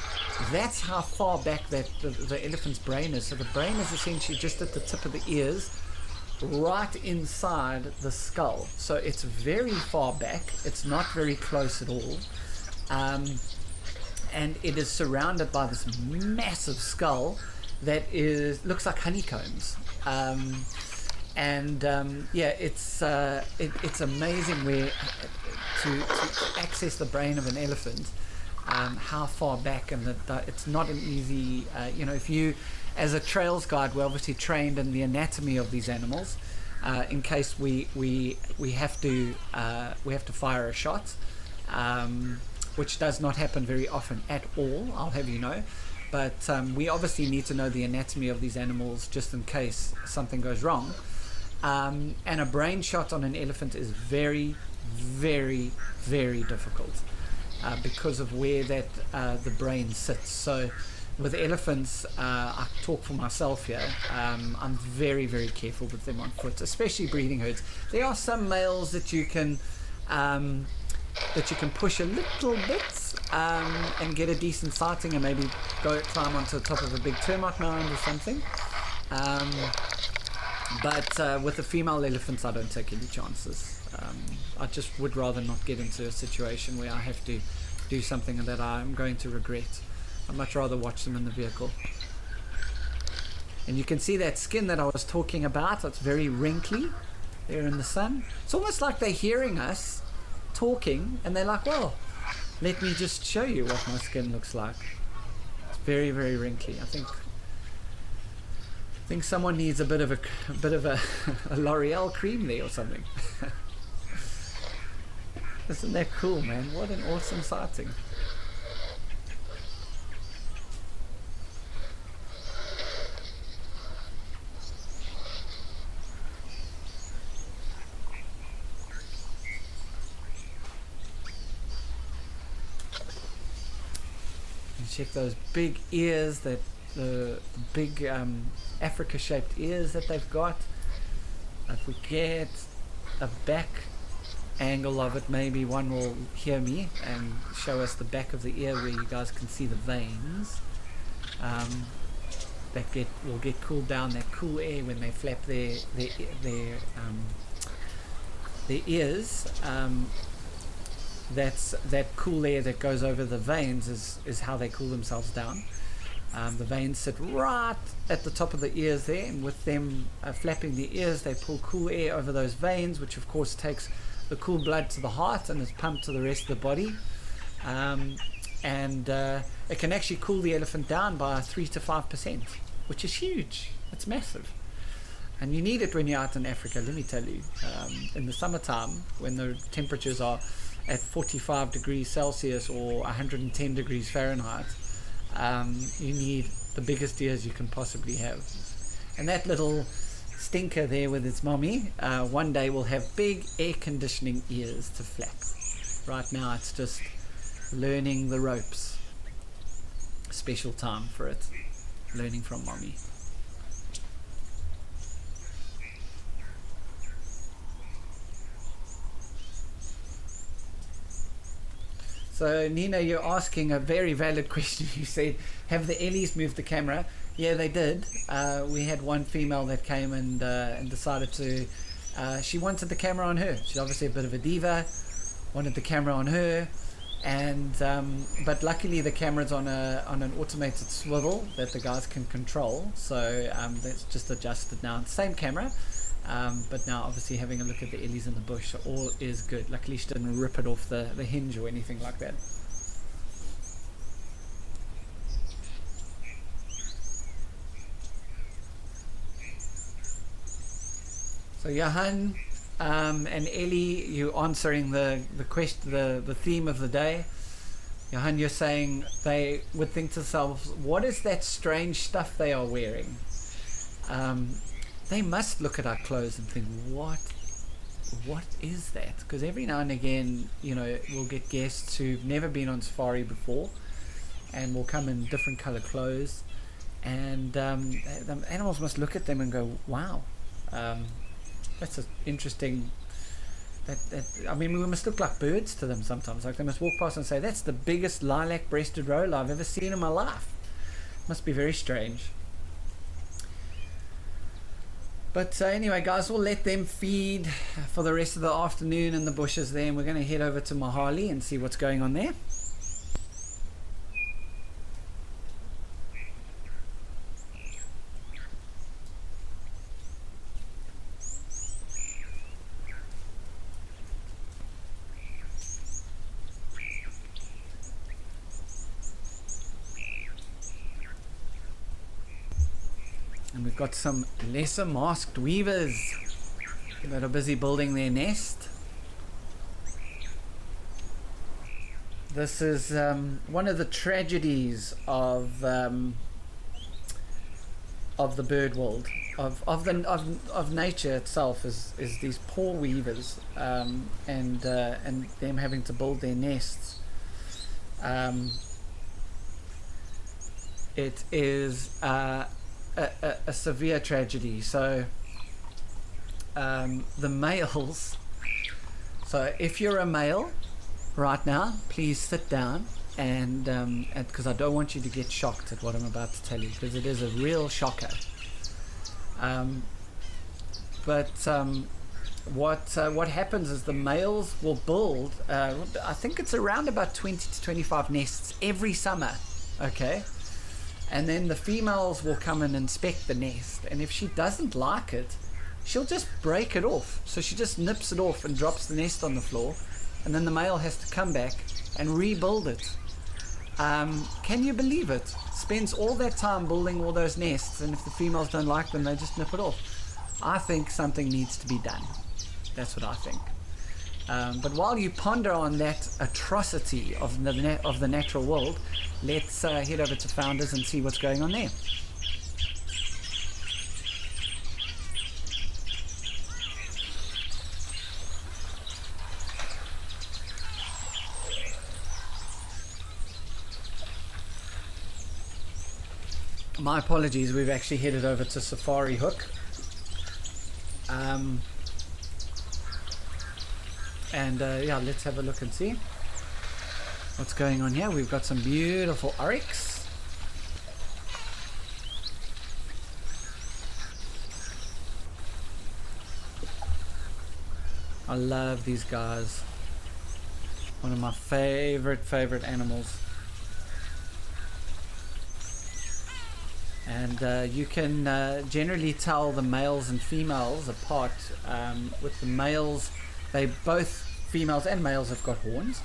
that's how far back that the elephant's brain is. So the brain is essentially just at the tip of the ears, right inside the skull. So it's very far back. It's not very close at all. And it is surrounded by this massive skull that looks like honeycombs. It's amazing where to access the brain of an elephant, how far back, and it's not an easy, if you, as a trails guide, we're obviously trained in the anatomy of these animals, in case we have to fire a shot, which does not happen very often at all, I'll have you know. But we obviously need to know the anatomy of these animals just in case something goes wrong. And a brain shot on an elephant is very, very, very difficult because of where the brain sits. So with elephants, I talk for myself here, I'm very, very careful with them on foot, especially breeding herds. There are some males that you can push a little bit and get a decent sighting, and maybe go climb onto the top of a big termite mound or something. But with the female elephants, I don't take any chances. I just would rather not get into a situation where I have to do something that I'm going to regret. I'd much rather watch them in the vehicle. And you can see that skin that I was talking about. It's very wrinkly there in the sun. It's almost like they're hearing us talking, and they're like, well, let me just show you what my skin looks like. It's very, very wrinkly. I think someone needs a bit of a a L'Oreal cream there or something. Isn't that cool, man? What an awesome sighting. Check those big ears, that the big Africa-shaped ears that they've got. If we get a back angle of it, maybe one will hear me and show us the back of the ear where you guys can see the veins that will get cooled down, that cool air when they flap their ears. That cool air that goes over the veins is how they cool themselves down. The veins sit right at the top of the ears there, and with them flapping the ears, they pull cool air over those veins, which of course takes the cool blood to the heart and is pumped to the rest of the body. It can actually cool the elephant down by 3 to 5%, which is huge. It's massive. And you need it when you're out in Africa, let me tell you. In the summertime, when the temperatures are at 45 degrees Celsius or 110 degrees Fahrenheit, you need the biggest ears you can possibly have. And that little stinker there with its mommy, one day will have big air conditioning ears to flap. Right now it's just learning the ropes. Special time for it, learning from mommy. So Nina, you're asking a very valid question. You said, have the Ellies moved the camera? Yeah, they did. We had one female that came and decided to, she wanted the camera on her. She's obviously a bit of a diva, wanted the camera on her, and but luckily the camera's on an automated swivel that the guys can control, so that's just adjusted now. Same camera, but now obviously having a look at the Ellies in the bush, all is good. Luckily she didn't rip it off the hinge or anything like that. So Johan and Ellie, you answering the question, the theme of the day. Johan, you're saying they would think to themselves, what is that strange stuff they are wearing? They must look at our clothes and think, what is that? Because every now and again, you know, we'll get guests who've never been on safari before and will come in different color clothes, and the animals must look at them and go, wow, that's interesting. I mean, we must look like birds to them sometimes. Like, they must walk past and say, that's the biggest lilac-breasted roll I've ever seen in my life. Must be very strange. But anyway, guys, we'll let them feed for the rest of the afternoon in the bushes there, and we're going to head over to Mahali and see what's going on there. And we've got some lesser masked weavers that are busy building their nest. This is one of the tragedies of the bird world, of nature itself, is these poor weavers, and them having to build their nests. It is a severe tragedy. So the males, so if you're a male right now, please sit down, and because I don't want you to get shocked at what I'm about to tell you, because it is a real shocker. But what happens is the males will build, I think it's around about 20 to 25 nests every summer, okay? And then the females will come and inspect the nest, and if she doesn't like it, she'll just break it off. So she just nips it off and drops the nest on the floor, and then the male has to come back and rebuild it. Can you believe it? Spends all that time building all those nests, and if the females don't like them, they just nip it off. I think something needs to be done. That's what I think. But while you ponder on that atrocity of the natural world, let's head over to Founders and see what's going on there. My apologies, we've actually headed over to Safari Hook. Yeah, let's have a look and see what's going on here. We've got some beautiful oryx. I love these guys. One of my favorite animals. And you can generally tell the males and females apart. With the males, both females and males have got horns,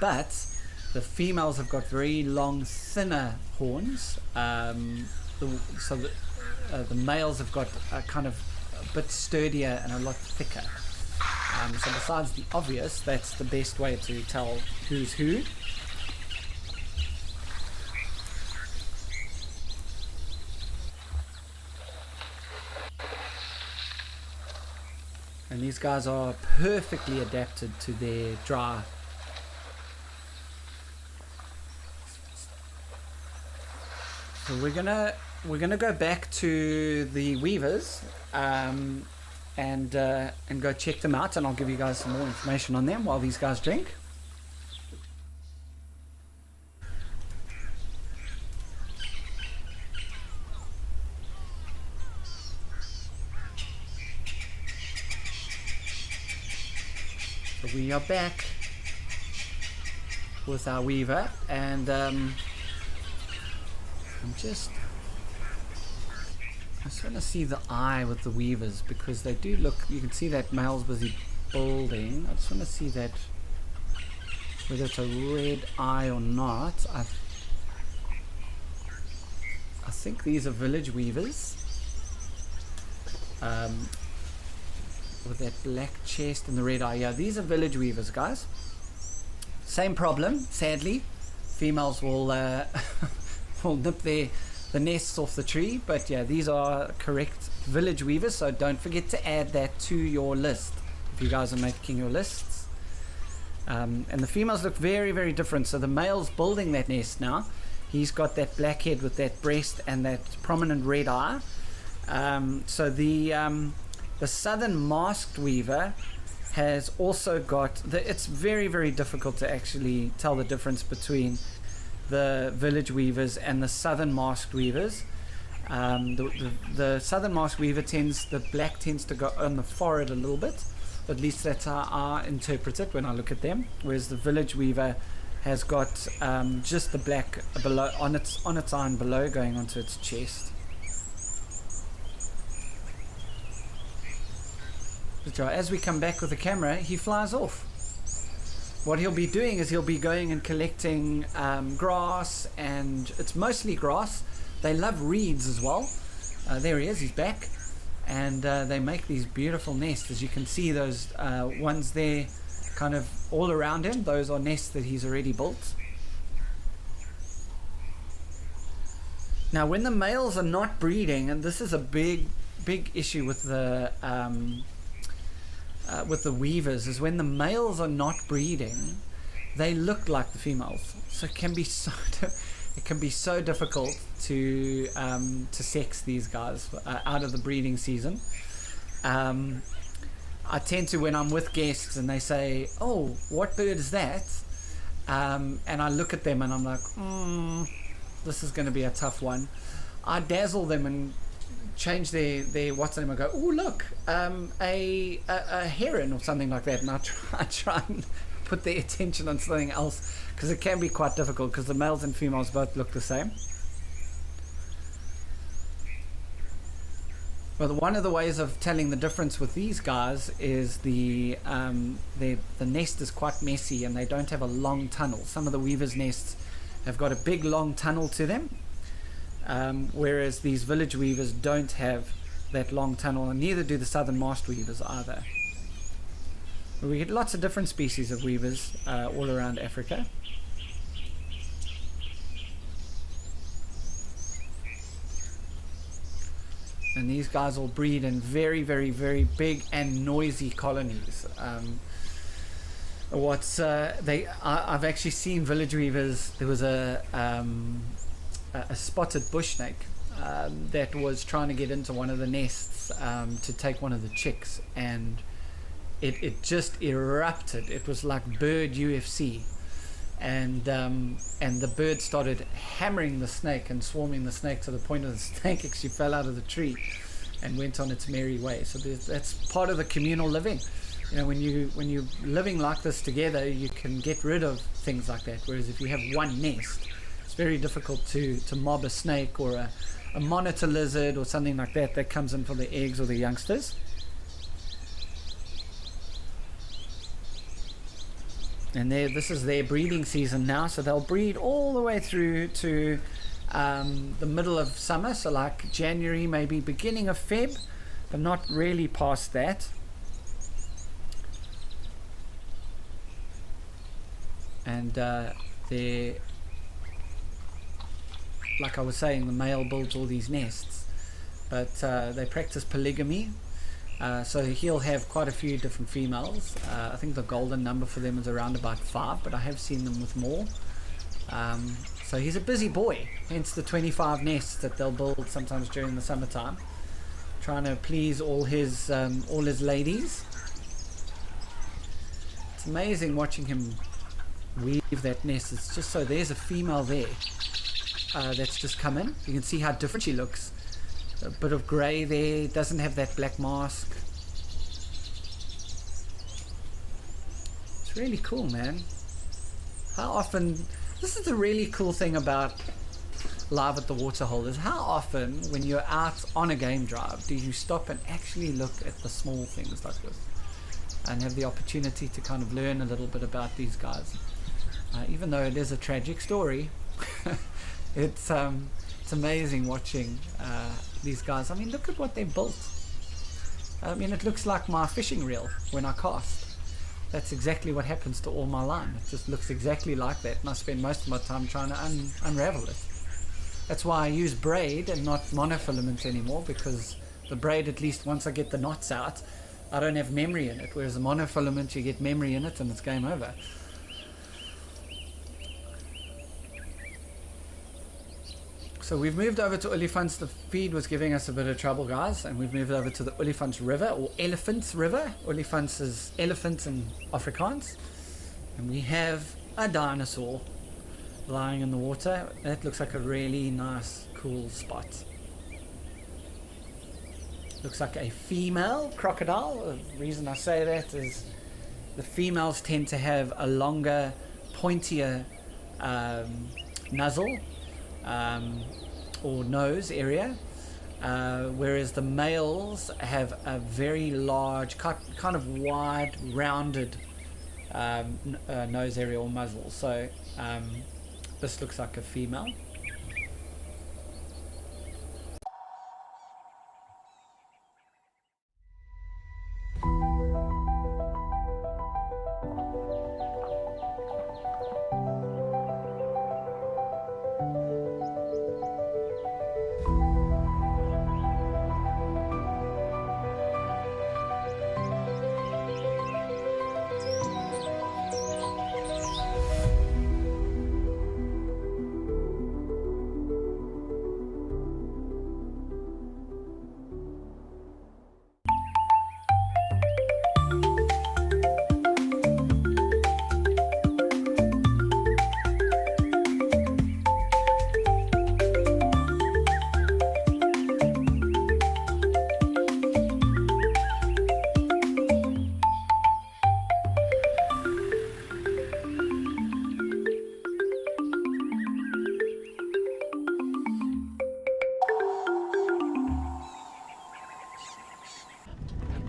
but the females have got very long, thinner horns. So the males have got kind of a bit sturdier and a lot thicker. So besides the obvious, that's the best way to tell who's who. And these guys are perfectly adapted to their dry. So we're gonna go back to the weavers and go check them out, and I'll give you guys some more information on them while these guys drink. We are back with our weaver, and I just want to see the eye with the weavers, because they do look, you can see that male's busy building. I just want to see that, whether it's a red eye or not. I think these are village weavers. With that black chest and the red eye. Yeah, these are village weavers, guys. Same problem, sadly. Females will will nip the nests off the tree, but yeah, these are correct village weavers, so don't forget to add that to your list if you guys are making your lists. And the females look very different. So the male's building that nest now. He's got that black head with that breast and that prominent red eye. So the southern masked weaver has also got it's very difficult to actually tell the difference between the village weavers and the southern masked weavers. The southern masked weaver the black tends to go on the forehead a little bit, at least that's how I interpret it when I look at them, whereas the village weaver has got just the black below on its eye and below going onto its chest. So as we come back with the camera, he flies off. What he'll be doing is he'll be going and collecting grass, and it's mostly grass. They love reeds as well. There he is, he's back. And they make these beautiful nests. As you can see, those ones there kind of all around him, those are nests that he's already built. Now when the males are not breeding, and this is a big issue with the weavers, is when the males are not breeding, they look like the females. So it can be so difficult to sex these guys out of the breeding season. I tend to, when I'm with guests and they say, "Oh, what bird is that?" And I look at them and I'm like, this is going to be a tough one. I dazzle them and change their what's name and go, oh look, a heron or something like that, and I try and put their attention on something else, because it can be quite difficult because the males and females both look the same. But one of the ways of telling the difference with these guys is the nest is quite messy and they don't have a long tunnel. Some of the weavers' nests have got a big long tunnel to them, whereas these village weavers don't have that long tunnel, and neither do the southern mast weavers either. We get lots of different species of weavers all around Africa. And these guys will breed in very, very, very big and noisy colonies. I've actually seen village weavers. There was a spotted bush snake that was trying to get into one of the nests to take one of the chicks, and it just erupted. It was like bird UFC, and the bird started hammering the snake and swarming the snake to the point of the snake actually fell out of the tree and went on its merry way. So that's part of the communal living. You know, when you're living like this together, you can get rid of things like that. Whereas if you have one nest, it's very difficult to mob a snake or a monitor lizard or something like that comes in for the eggs or the youngsters. And this is their breeding season now, so they'll breed all the way through to the middle of summer, so like January, maybe beginning of Feb, but not really past that. And they're, like I was saying, the male builds all these nests, but they practice polygamy. So he'll have quite a few different females. I think the golden number for them is around about 5, but I have seen them with more. So he's a busy boy, hence the 25 nests that they'll build sometimes during the summertime, trying to please all his ladies. It's amazing watching him weave that nest. It's just so there's a female there that's just come in. You can see how different she looks. A bit of grey there, doesn't have that black mask. It's really cool, man. How often, this is the really cool thing about live at the waterhole, is how often when you're out on a game drive do you stop and actually look at the small things like this and have the opportunity to kind of learn a little bit about these guys. Even though it is a tragic story, it's amazing watching these guys. I mean, look at what they built. I mean, it looks like my fishing reel when I cast. That's exactly what happens to all my line. It just looks exactly like that, and I spend most of my time trying to unravel it. That's why I use braid and not monofilament anymore, because the braid, at least once I get the knots out, I don't have memory in it, whereas the monofilament, you get memory in it and it's game over. So we've moved over to Olifants. The feed was giving us a bit of trouble, guys, and we've moved over to the Olifants River, or Elephants River. Olifants is elephant in Afrikaans. And we have a dinosaur lying in the water. That looks like a really nice, cool spot. Looks like a female crocodile. The reason I say that is the females tend to have a longer, pointier nozzle. Or nose area, whereas the males have a very large, kind of wide, rounded nose area or muzzle. So this looks like a female.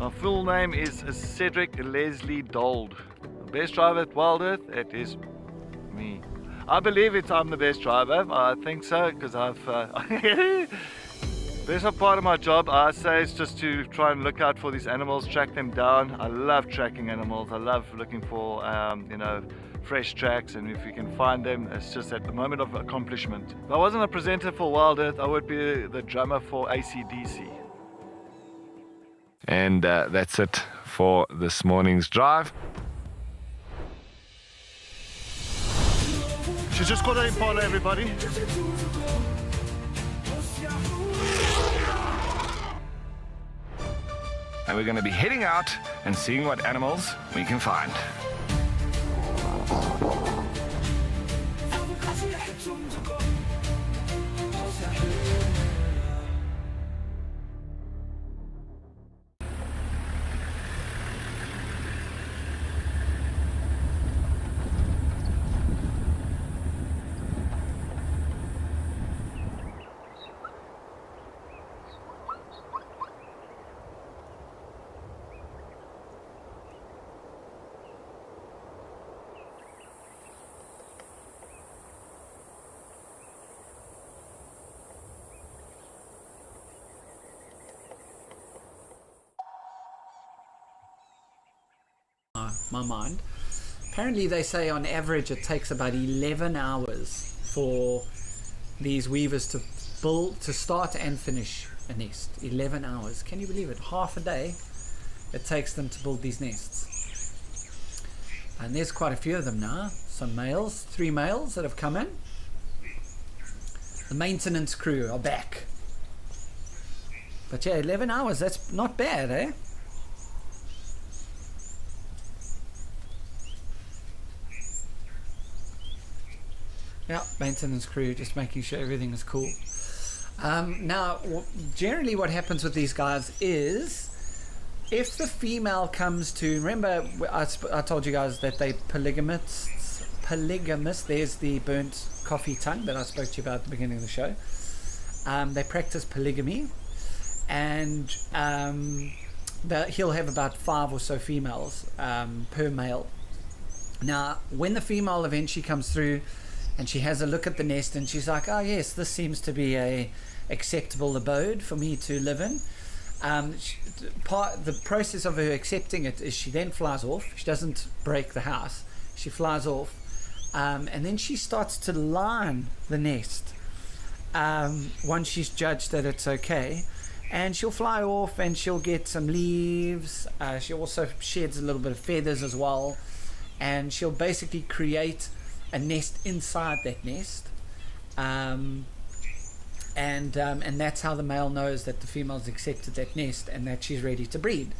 My full name is Cedric Leslie Dold. The best driver at Wild Earth, it is me. I believe I'm the best driver. I think so, because I've... best part of my job, I say, is just to try and look out for these animals, track them down. I love tracking animals. I love looking for, you know, fresh tracks, and if you can find them, it's just at the moment of accomplishment. If I wasn't a presenter for Wild Earth, I would be the drummer for AC/DC. And that's it for this morning's drive. She's just got her Impala, everybody. And we're going to be heading out and seeing what animals we can find. My mind. Apparently they say on average it takes about 11 hours for these weavers to start and finish a nest. 11 hours. Can you believe it? Half a day it takes them to build these nests. And there's quite a few of them now. Some males, 3 males that have come in. The maintenance crew are back. But yeah, 11 hours, that's not bad, eh? Yeah, maintenance crew, just making sure everything is cool. Now, generally what happens with these guys is, if the female comes to, remember I told you guys that they polygamous, there's the burnt coffee tongue that I spoke to you about at the beginning of the show. They practice polygamy, and he'll have about 5 or so females per male. Now, when the female eventually comes through, and she has a look at the nest and she's like, oh yes, this seems to be a acceptable abode for me to live in. The process of her accepting it is she then flies off. She doesn't break the house. She flies off. And then she starts to line the nest once she's judged that it's okay. And she'll fly off and she'll get some leaves. She also sheds a little bit of feathers as well. And she'll basically create a nest inside that nest, and that's how the male knows that the female's accepted that nest and that she's ready to breed.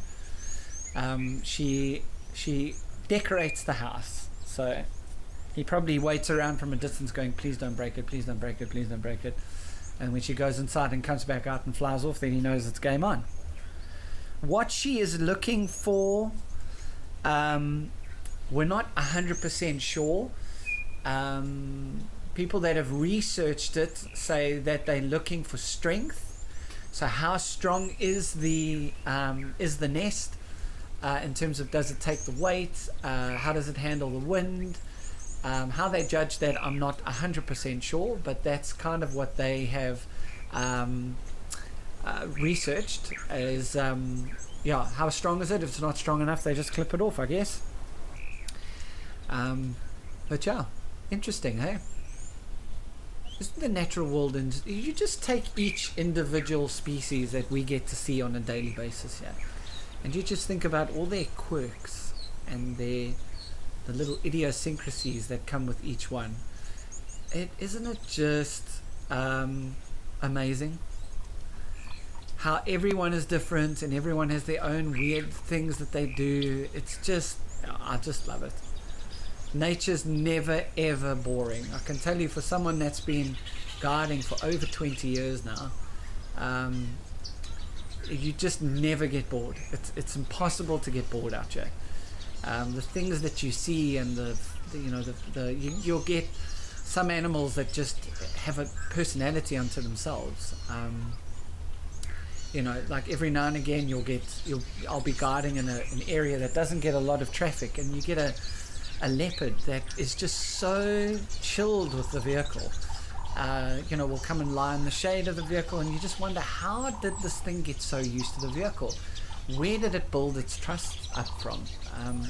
She decorates the house, so he probably waits around from a distance going, please don't break it, please don't break it, please don't break it. And when she goes inside and comes back out and flies off, then he knows it's game on. What she is looking for, we're not 100% sure. People that have researched it say that they're looking for strength. So how strong is the nest in terms of, does it take the weight, how does it handle the wind? How they judge that, I'm not 100% sure, but that's kind of what they have researched is, yeah, how strong is it? If it's not strong enough, they just clip it off, I guess. But yeah, interesting, hey? Isn't the natural world, and you just take each individual species that we get to see on a daily basis here, and you just think about all their quirks and the little idiosyncrasies that come with each one. Isn't it just amazing how everyone is different and everyone has their own weird things that they do? It's just, I just love it. Nature's never ever boring. I can tell you, for someone that's been guiding for over 20 years now, you just never get bored. It's impossible to get bored out here. The things that you see, and you'll get some animals that just have a personality unto themselves. you know, like every now and again I'll be guiding in an area that doesn't get a lot of traffic, and you get a leopard that is just so chilled with the vehicle. You know, will come and lie in the shade of the vehicle, and you just wonder, how did this thing get so used to the vehicle? Where did it build its trust up from?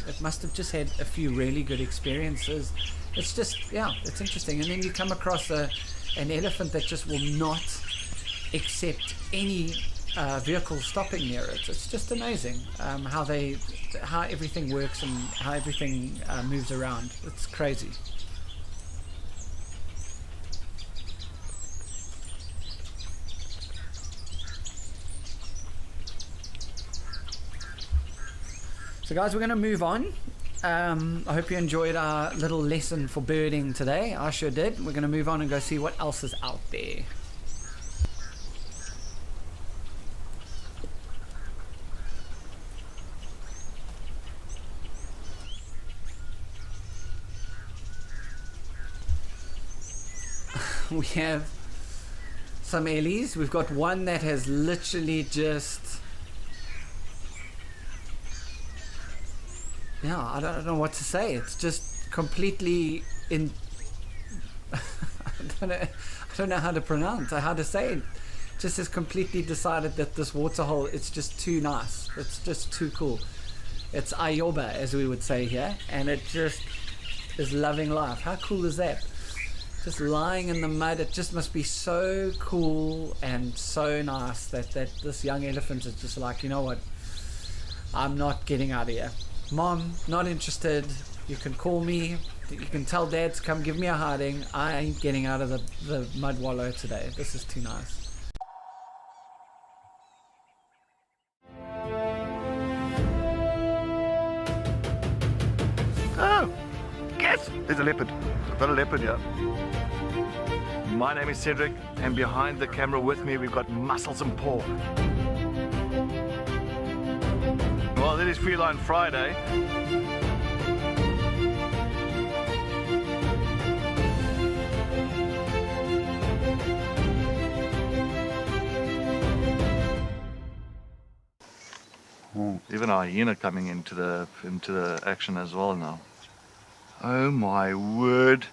It must have just had a few really good experiences. It's just, yeah, it's interesting. And then you come across an elephant that just will not accept any vehicle stopping near it. It's just amazing how everything works and how everything moves around. It's crazy. So guys, we're going to move on. I hope you enjoyed our little lesson for birding today. I sure did. We're going to move on and go see what else is out there. We have some ellies. We've got one that has literally just... Yeah, I don't know what to say. It's just completely I don't know how to pronounce or how to say it. Just has completely decided that this waterhole, it's just too nice. It's just too cool. It's Ayoba, as we would say here, and it just is loving life. How cool is that? Just lying in the mud. It just must be so cool and so nice that this young elephant is just like, you know what? I'm not getting out of here. Mom, not interested. You can call me. You can tell Dad to come give me a hiding. I ain't getting out of the mud wallow today. This is too nice. Oh, yes, there's a leopard. I've got a leopard here. My name is Cedric, and behind the camera with me we've got Muscles and Paul. Well, it is Feline Friday. Even a hyena coming into the action as well now. Oh my word!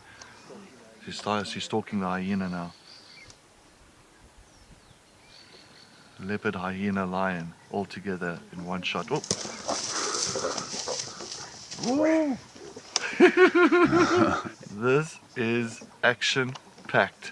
She's stalking the hyena now. Leopard, hyena, lion, all together in one shot. Oh. This is action-packed.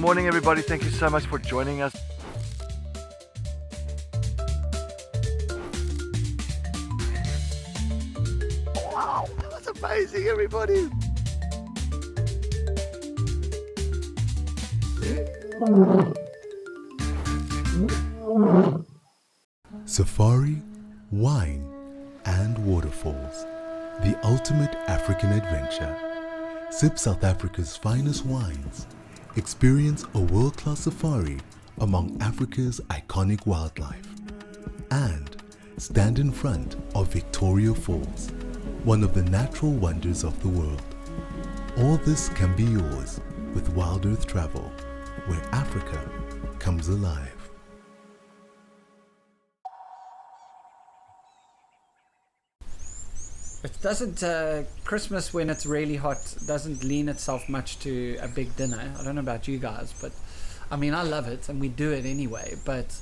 Morning everybody, thank you so much for joining us. Wow, that was amazing everybody. Safari, wine, and waterfalls. The ultimate African adventure. Sip South Africa's finest wines. Experience a world-class safari among Africa's iconic wildlife. And stand in front of Victoria Falls, one of the natural wonders of the world. All this can be yours with Wild Earth Travel, where Africa comes alive. It doesn't, Christmas when it's really hot doesn't lean itself much to a big dinner. I don't know about you guys, but I mean, I love it and we do it anyway, but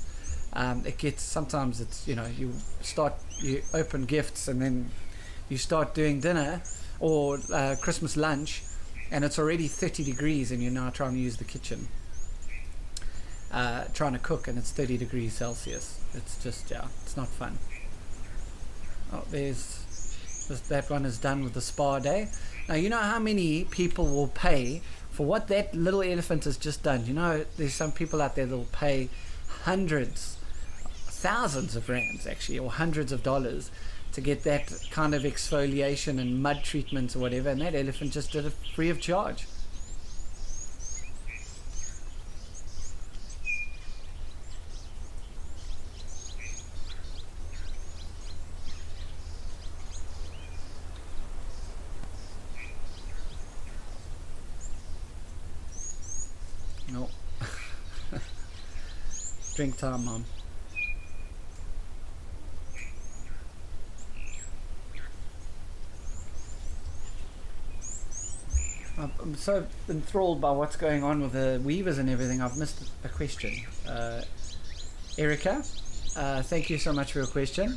it gets, sometimes it's, you know, you open gifts and then you start doing dinner or Christmas lunch and it's already 30 degrees and you're now trying to use the kitchen. trying to cook and it's 30 degrees Celsius. It's just, yeah, it's not fun. Oh, that one is done with the spa day. Now, you know how many people will pay for what that little elephant has just done? You know, there's some people out there that will pay hundreds, thousands of rands actually, or hundreds of dollars to get that kind of exfoliation and mud treatment or whatever, and that elephant just did it free of charge. No. Drink time, Mom. I'm so enthralled by what's going on with the weavers and everything. I've missed a question. Erica, thank you so much for your question.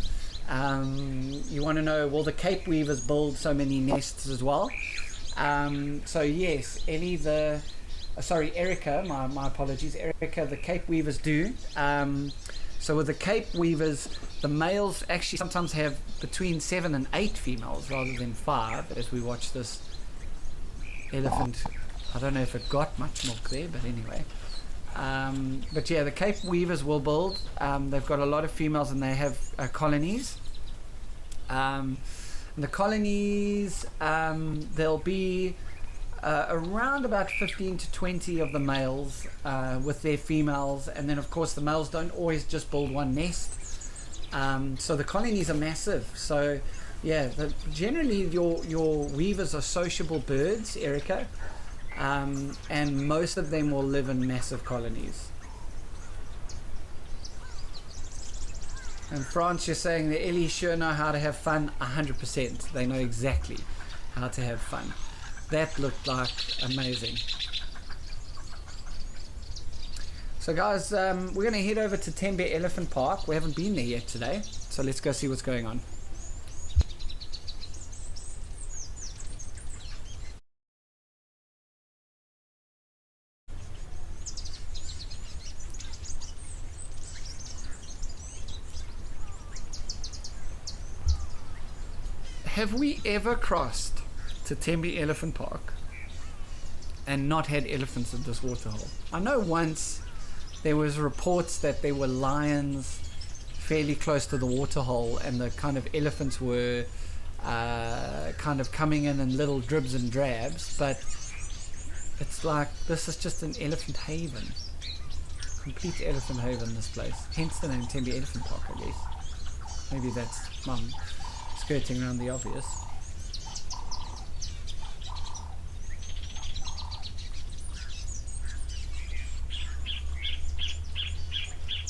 You want to know, will the Cape weavers build so many nests as well? So yes, Erica, my apologies, Erica, the Cape weavers do. So with the Cape weavers, the males actually sometimes have between 7 and 8 females rather than 5, as we watch this elephant. I don't know if it got much milk there, but anyway. But yeah, the Cape weavers will build. They've got a lot of females and they have colonies. And the colonies, there'll be around about 15 to 20 of the males with their females, and then of course the males don't always just build one nest. So the colonies are massive. So yeah, generally your weavers are sociable birds, Erica, and most of them will live in massive colonies. And France, you're saying the Ellie sure know how to have fun. 100%. They know exactly how to have fun. That looked like amazing. So guys, we're going to head over to Tembe Elephant Park. We haven't been there yet today, so let's go see what's going on. Have we ever crossed to Tembe Elephant Park and not had elephants in this waterhole? I know once there was reports that there were lions fairly close to the waterhole and the kind of elephants were kind of coming in little dribs and drabs, but it's like this is just an elephant haven, complete elephant haven, this place, hence the name Tembe Elephant Park, I guess. Maybe that's Mum skirting around the obvious.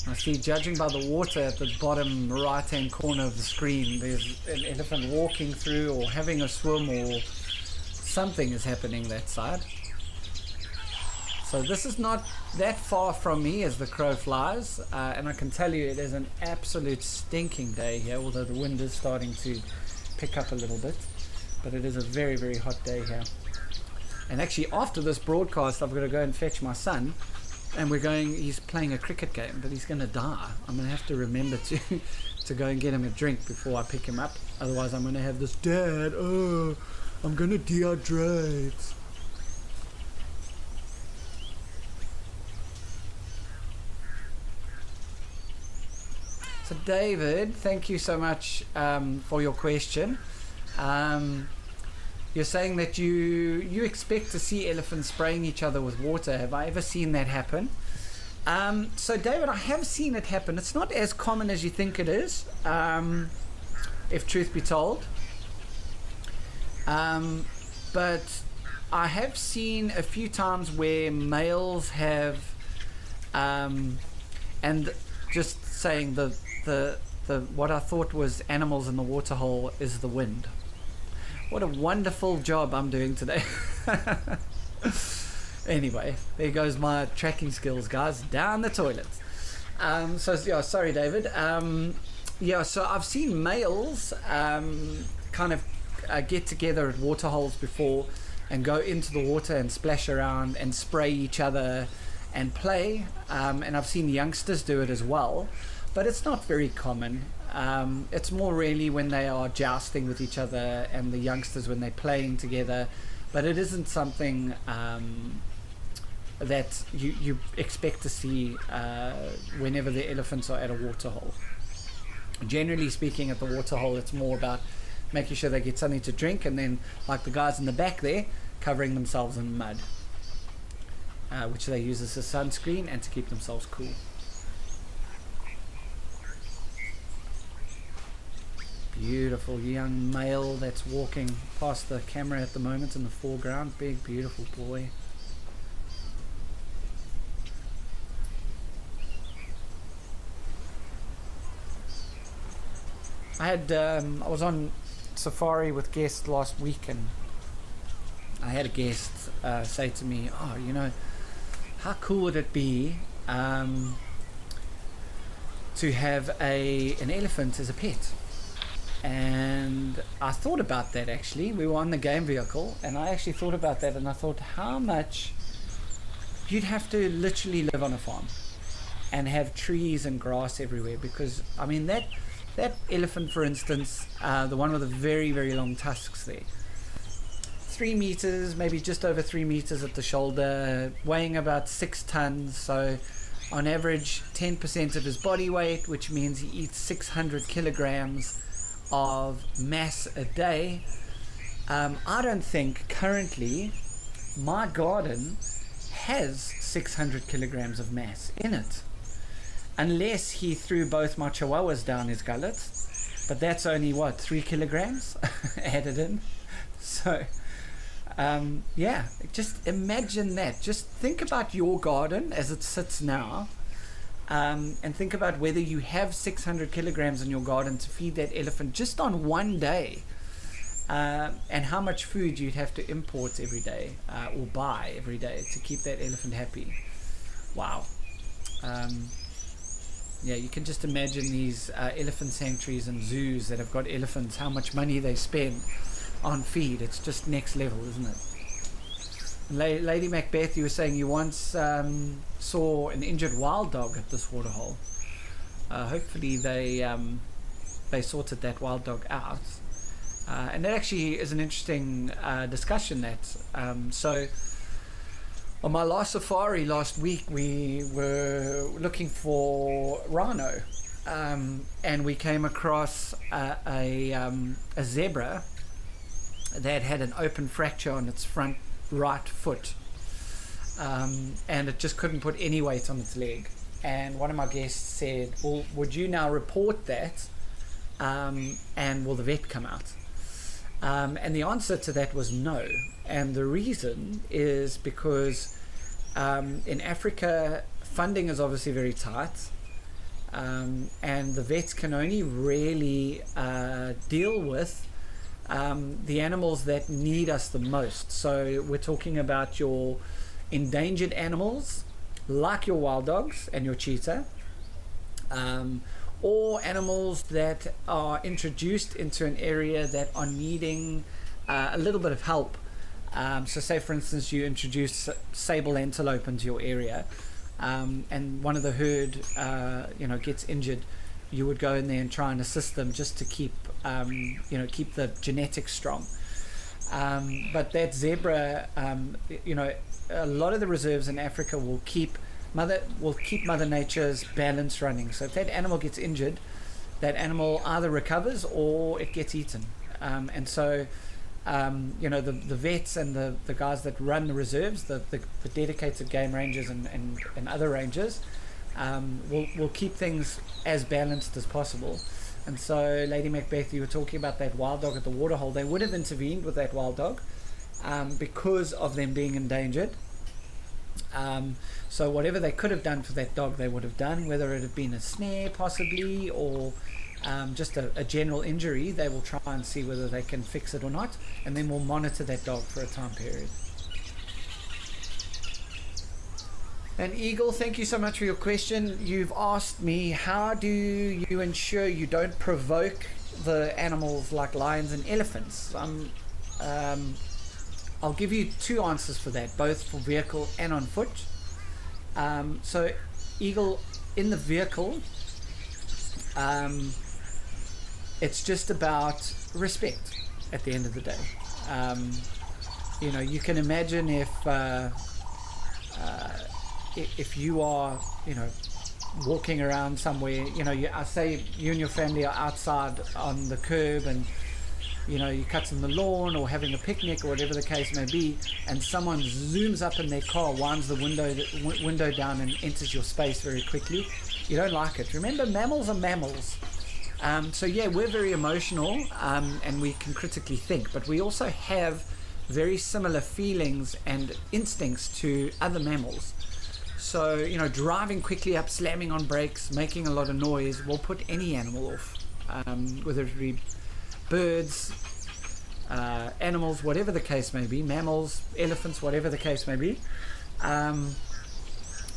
I see, judging by the water at the bottom right hand corner of the screen, there's an elephant walking through or having a swim, or something is happening that side. So this is not that far from me as the crow flies, and I can tell you it is an absolute stinking day here, although the wind is starting to pick up a little bit, but it is a very, very hot day here. And actually after this broadcast I've got to go and fetch my son, and he's playing a cricket game, but he's going to die. I'm going to have to remember to go and get him a drink before I pick him up, otherwise I'm going to have this, Dad, oh, I'm going to dehydrate. So David, thank you so much for your question. You're saying that you expect to see elephants spraying each other with water. Have I ever seen that happen? So David, I have seen it happen. It's not as common as you think it is, if truth be told. But I have seen a few times where males have, and just saying the what I thought was animals in the waterhole is the wind. What a wonderful job I'm doing today. Anyway, there goes my tracking skills, guys, down the toilet. So yeah, sorry David. Yeah, so I've seen males kind of get together at waterholes before and go into the water and splash around and spray each other and play, and I've seen youngsters do it as well, but it's not very common. It's more really when they are jousting with each other, and the youngsters when they're playing together, but it isn't something that you expect to see whenever the elephants are at a waterhole. Generally speaking, at the waterhole, it's more about making sure they get something to drink, and then, like the guys in the back there, covering themselves in mud, which they use as a sunscreen and to keep themselves cool. Beautiful young male that's walking past the camera at the moment in the foreground. Big, beautiful boy. I was on safari with guests last week, and I had a guest say to me, "Oh, you know, how cool would it be to have an elephant as a pet?" And I thought about that. Actually, we were on the game vehicle, and I actually thought about that, and I thought how much you'd have to literally live on a farm and have trees and grass everywhere, because I mean that elephant, for instance, the one with the very, very long tusks there, 3 meters, maybe just over 3 meters at the shoulder, weighing about 6 tons, so on average 10% of his body weight, which means he eats 600 kilograms of mass a day. I don't think currently my garden has 600 kilograms of mass in it, unless he threw both my chihuahuas down his gullet, but that's only 3 kilograms added in. So yeah, just imagine that. Just think about your garden as it sits now, and think about whether you have 600 kilograms in your garden to feed that elephant just on one day, and how much food you'd have to import every day, or buy every day, to keep that elephant happy. Wow. Yeah, you can just imagine these elephant sanctuaries and zoos that have got elephants, how much money they spend on feed. It's just next level, isn't it? Lady Macbeth, you were saying you once saw an injured wild dog at this waterhole. Hopefully they sorted that wild dog out, and that actually is an interesting discussion. So on my last safari last week, we were looking for rhino, and we came across a zebra that had an open fracture on its front right foot, and it just couldn't put any weight on its leg. And one of my guests said, "Well, would you now report that, and will the vet come out?" And the answer to that was no. And the reason is because in Africa, funding is obviously very tight, and the vets can only really deal with the animals that need us the most. So we're talking about your endangered animals, like your wild dogs and your cheetah, or animals that are introduced into an area that are needing a little bit of help. So say, for instance, you introduce sable antelope into your area, and one of the herd gets injured. You would go in there and try and assist them just to keep keep the genetics strong. But that zebra, a lot of the reserves in Africa will keep Mother Nature's balance running. So if that animal gets injured, that animal either recovers or it gets eaten. And so the vets and the guys that run the reserves, the dedicated game rangers and other rangers, will keep things as balanced as possible. And so, Lady Macbeth, you were talking about that wild dog at the waterhole. They would have intervened with that wild dog because of them being endangered. So whatever they could have done for that dog, they would have done, whether it had been a snare possibly, or just a general injury. They will try and see whether they can fix it or not, and then we'll monitor that dog for a time period. And Eagle, thank you so much for your question. You've asked me, how do you ensure you don't provoke the animals like lions and elephants? I'll give you two answers for that, both for vehicle and on foot. So Eagle, in the vehicle, it's just about respect at the end of the day. You know, you can imagine if you are, you know, walking around somewhere, you know, I say you and your family are outside on the curb, and you know, you're cutting the lawn or having a picnic or whatever the case may be, and someone zooms up in their car, winds the window down and enters your space very quickly. You don't like it. Remember, mammals are mammals. So yeah, we're very emotional, and we can critically think, but we also have very similar feelings and instincts to other mammals. So, you know, driving quickly up, slamming on brakes, making a lot of noise will put any animal off, whether it be birds, animals, whatever the case may be, mammals, elephants, whatever the case may be.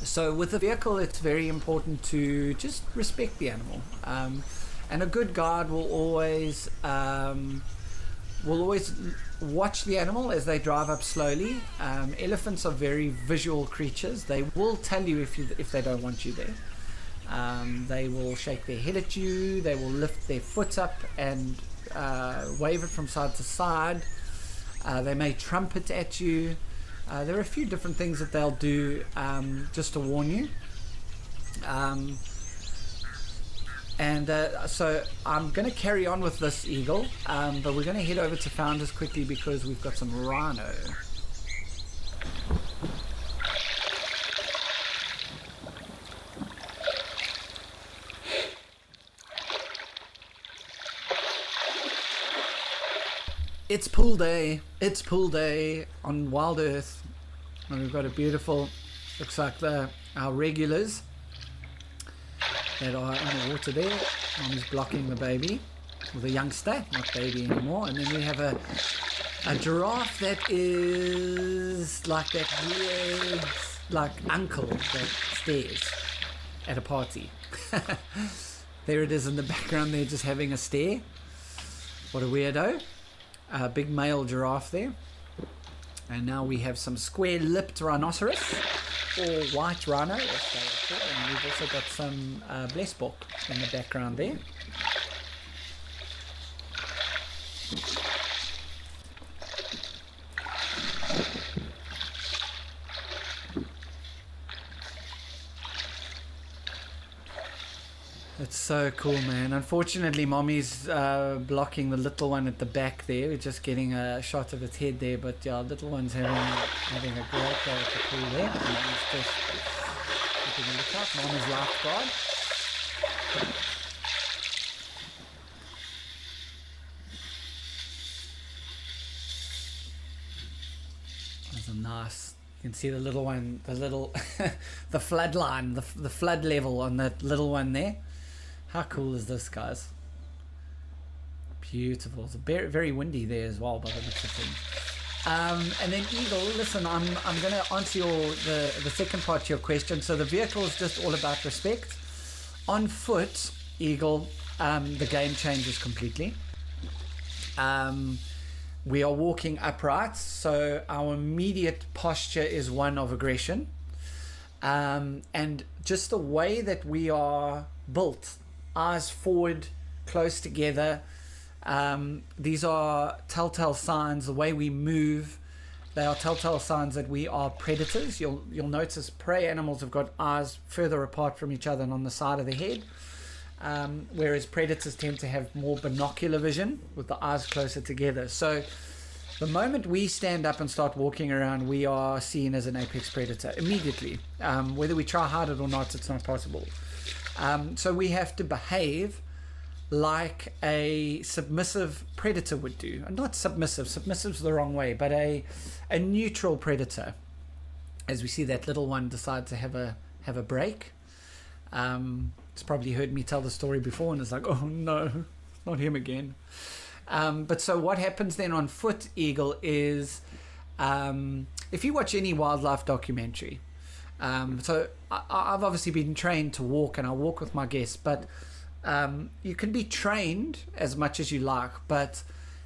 So with the vehicle, it's very important to just respect the animal. And a good guide will always watch the animal as they drive up slowly. Elephants are very visual creatures. They will tell you if they don't want you there. They will shake their head at you. They will lift their foot up and wave it from side to side. They may trumpet at you. There are a few different things that they'll do just to warn you. So I'm going to carry on with this eagle, but we're going to head over to Founders quickly because we've got some rhino. It's pool day. It's pool day on Wild Earth, and we've got a beautiful, looks like our regulars that are in the water there. Mommy's blocking the baby with a youngster, not baby anymore. And then we have a giraffe that is like that weird, like uncle that stares at a party. There it is in the background there, just having a stare. What a weirdo. A big male giraffe there. And now we have some square-lipped rhinoceros, or white rhino, as they are called. And we've also got some blessbok in the background there. It's so cool, man. Unfortunately, Mommy's blocking the little one at the back there. We're just getting a shot of its head there, but yeah, little one's having a great day at the pool there. Mommy's just keeping a look out. Mommy's lifeguard. That's a nice. You can see the little one, the flood line, the flood level on that little one there. How cool is this, guys? Beautiful. It's very, very windy there as well, by the looks of things. And then Eagle, listen, I'm going to answer the second part to your question. So the vehicle is just all about respect. On foot, Eagle, the game changes completely. We are walking upright, so our immediate posture is one of aggression. And just the way that we are built, eyes forward, close together. These are telltale signs. The way we move, they are telltale signs that we are predators. You'll notice prey animals have got eyes further apart from each other and on the side of the head, whereas predators tend to have more binocular vision with the eyes closer together. So the moment we stand up and start walking around, we are seen as an apex predator immediately. Whether we try hard it or not, it's not possible. So we have to behave like a submissive predator would do. Not submissive, submissive's the wrong way, but a neutral predator. As we see that little one decide to have a break. It's probably heard me tell the story before and it's like, oh no, not him again. But so what happens then on foot, Eagle, is if you watch any wildlife documentary, so I've obviously been trained to walk, and I walk with my guests, but you can be trained as much as you like, but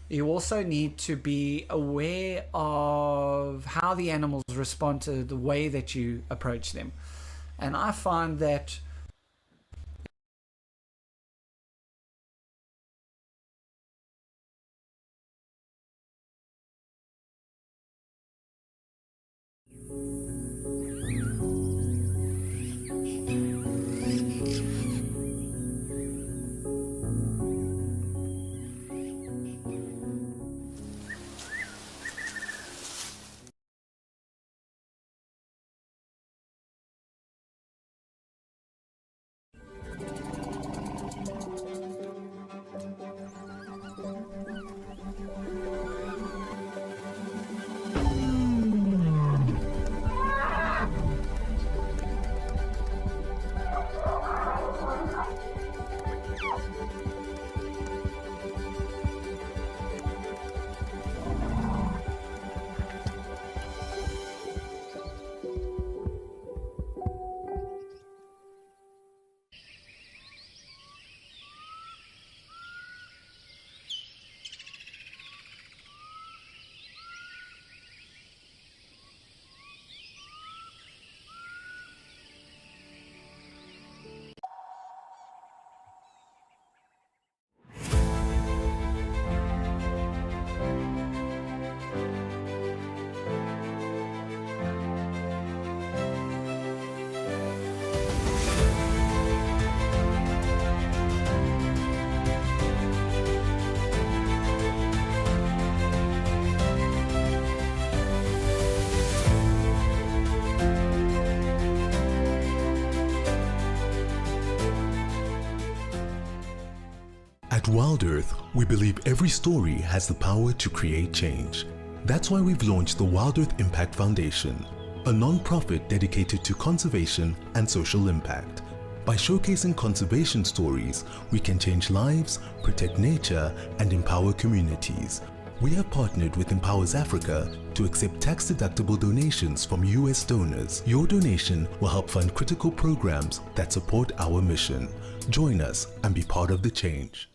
You also need to be aware of how the animals respond to the way that you approach them. And I find that At Wild Earth, we believe every story has the power to create change. That's why we've launched the Wild Earth Impact Foundation, a non-profit dedicated to conservation and social impact. By showcasing conservation stories, we can change lives, protect nature, and empower communities. We have partnered with Empowers Africa to accept tax-deductible donations from US donors. Your donation will help fund critical programs that support our mission. Join us and be part of the change.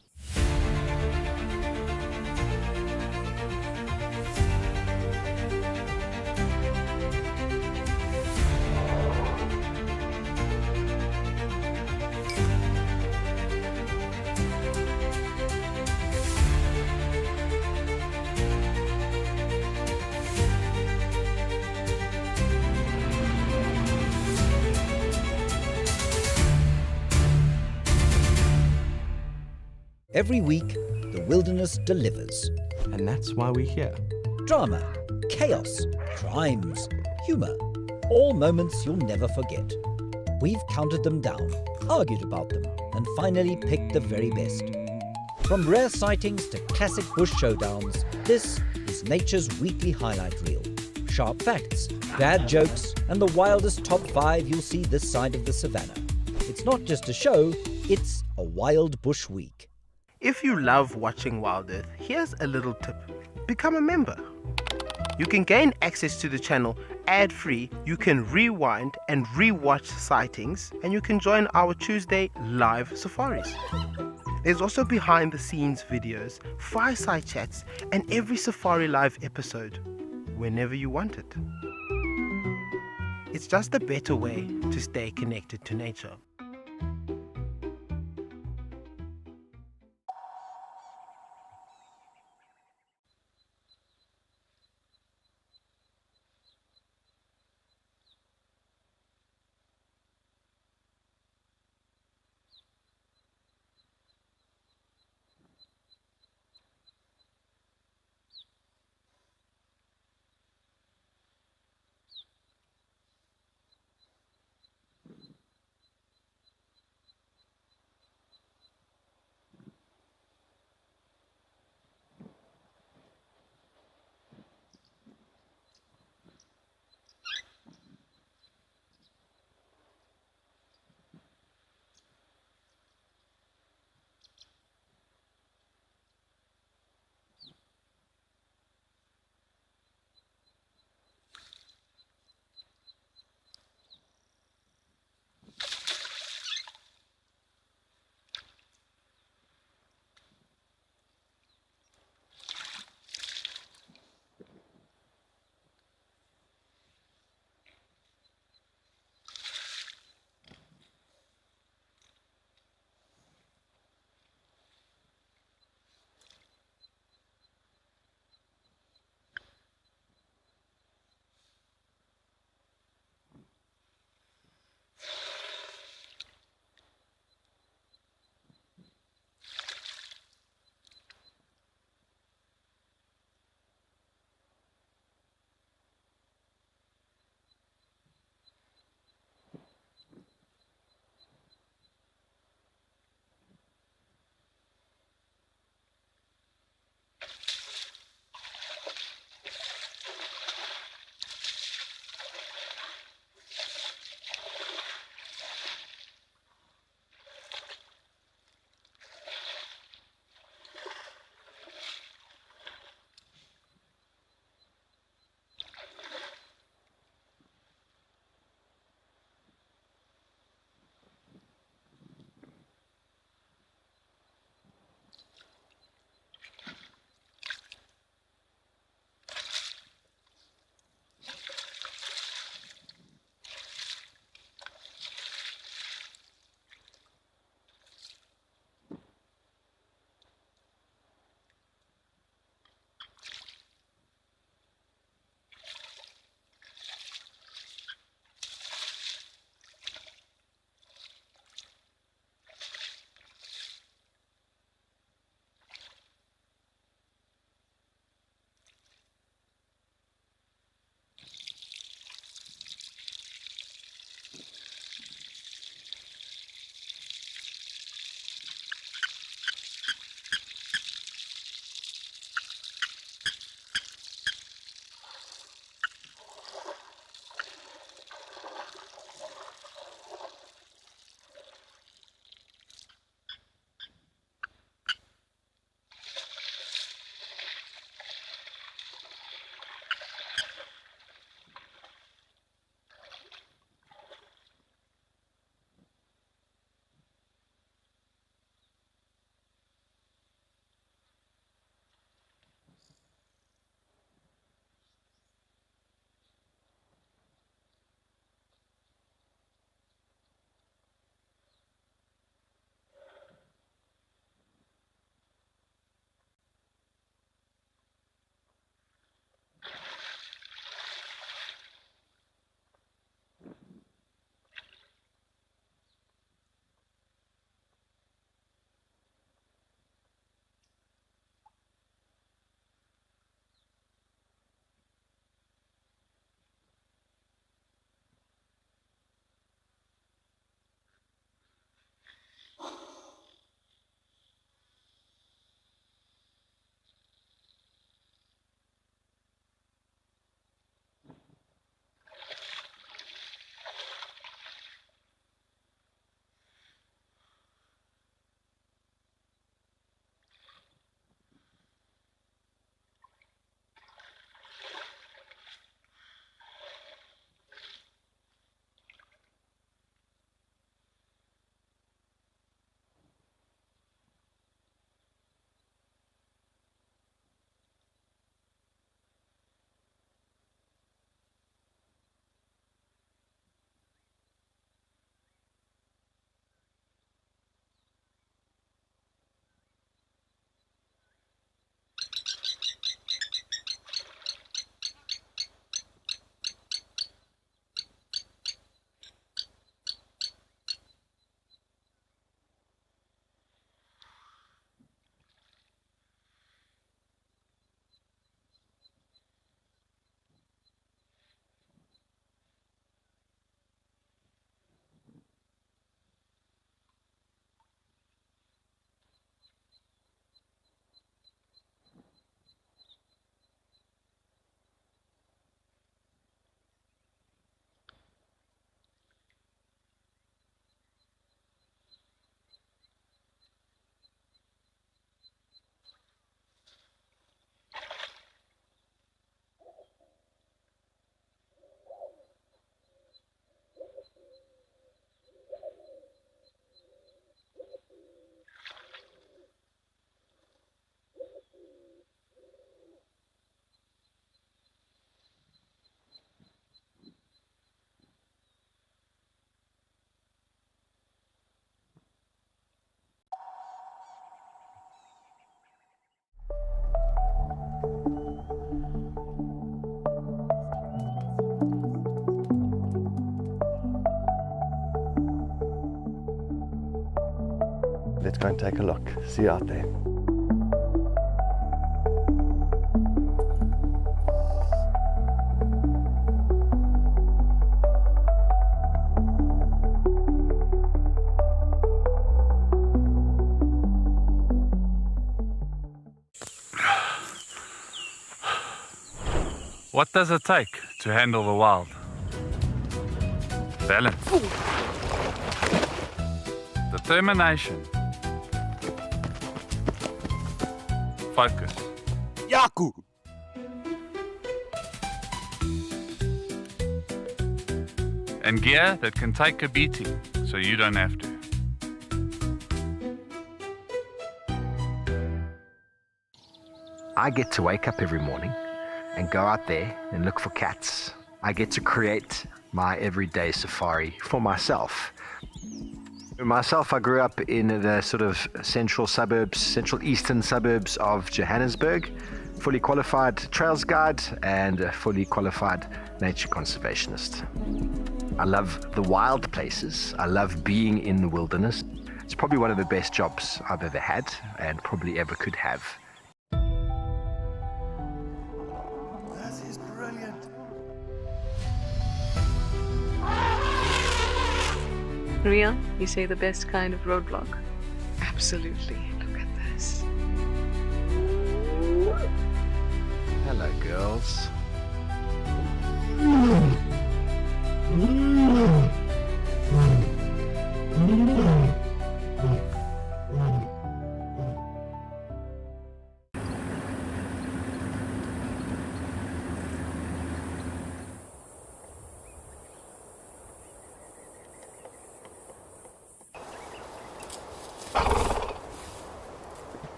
Every week, the wilderness delivers. And that's why we're here. Drama, chaos, crimes, humour. All moments you'll never forget. We've counted them down, argued about them, and finally picked the very best. From rare sightings to classic bush showdowns, this is nature's weekly highlight reel. Sharp facts, bad jokes, and the wildest top 5 you'll see this side of the savannah. It's not just a show, it's a wild bush week. If you love watching Wild Earth, here's a little tip. Become a member. You can gain access to the channel ad-free, you can rewind and re-watch sightings, and you can join our Tuesday live safaris. There's also behind the scenes videos, fireside chats, and every Safari Live episode, whenever you want it. It's just a better way to stay connected to nature. Let's go and take a look. See you out there. What does it take to handle the wild? Balance. Determination. Focus. Yaku! And gear that can take a beating so you don't have to. I get to wake up every morning and go out there and look for cats. I get to create my everyday safari for myself. I grew up in the sort of central eastern suburbs of Johannesburg, fully qualified trails guide and a fully qualified nature conservationist. I love the wild places. I love being in the wilderness. It's probably one of the best jobs I've ever had and probably ever could have. That is brilliant. Ria, you say the best kind of roadblock? Absolutely. Look at this. Hello, girls.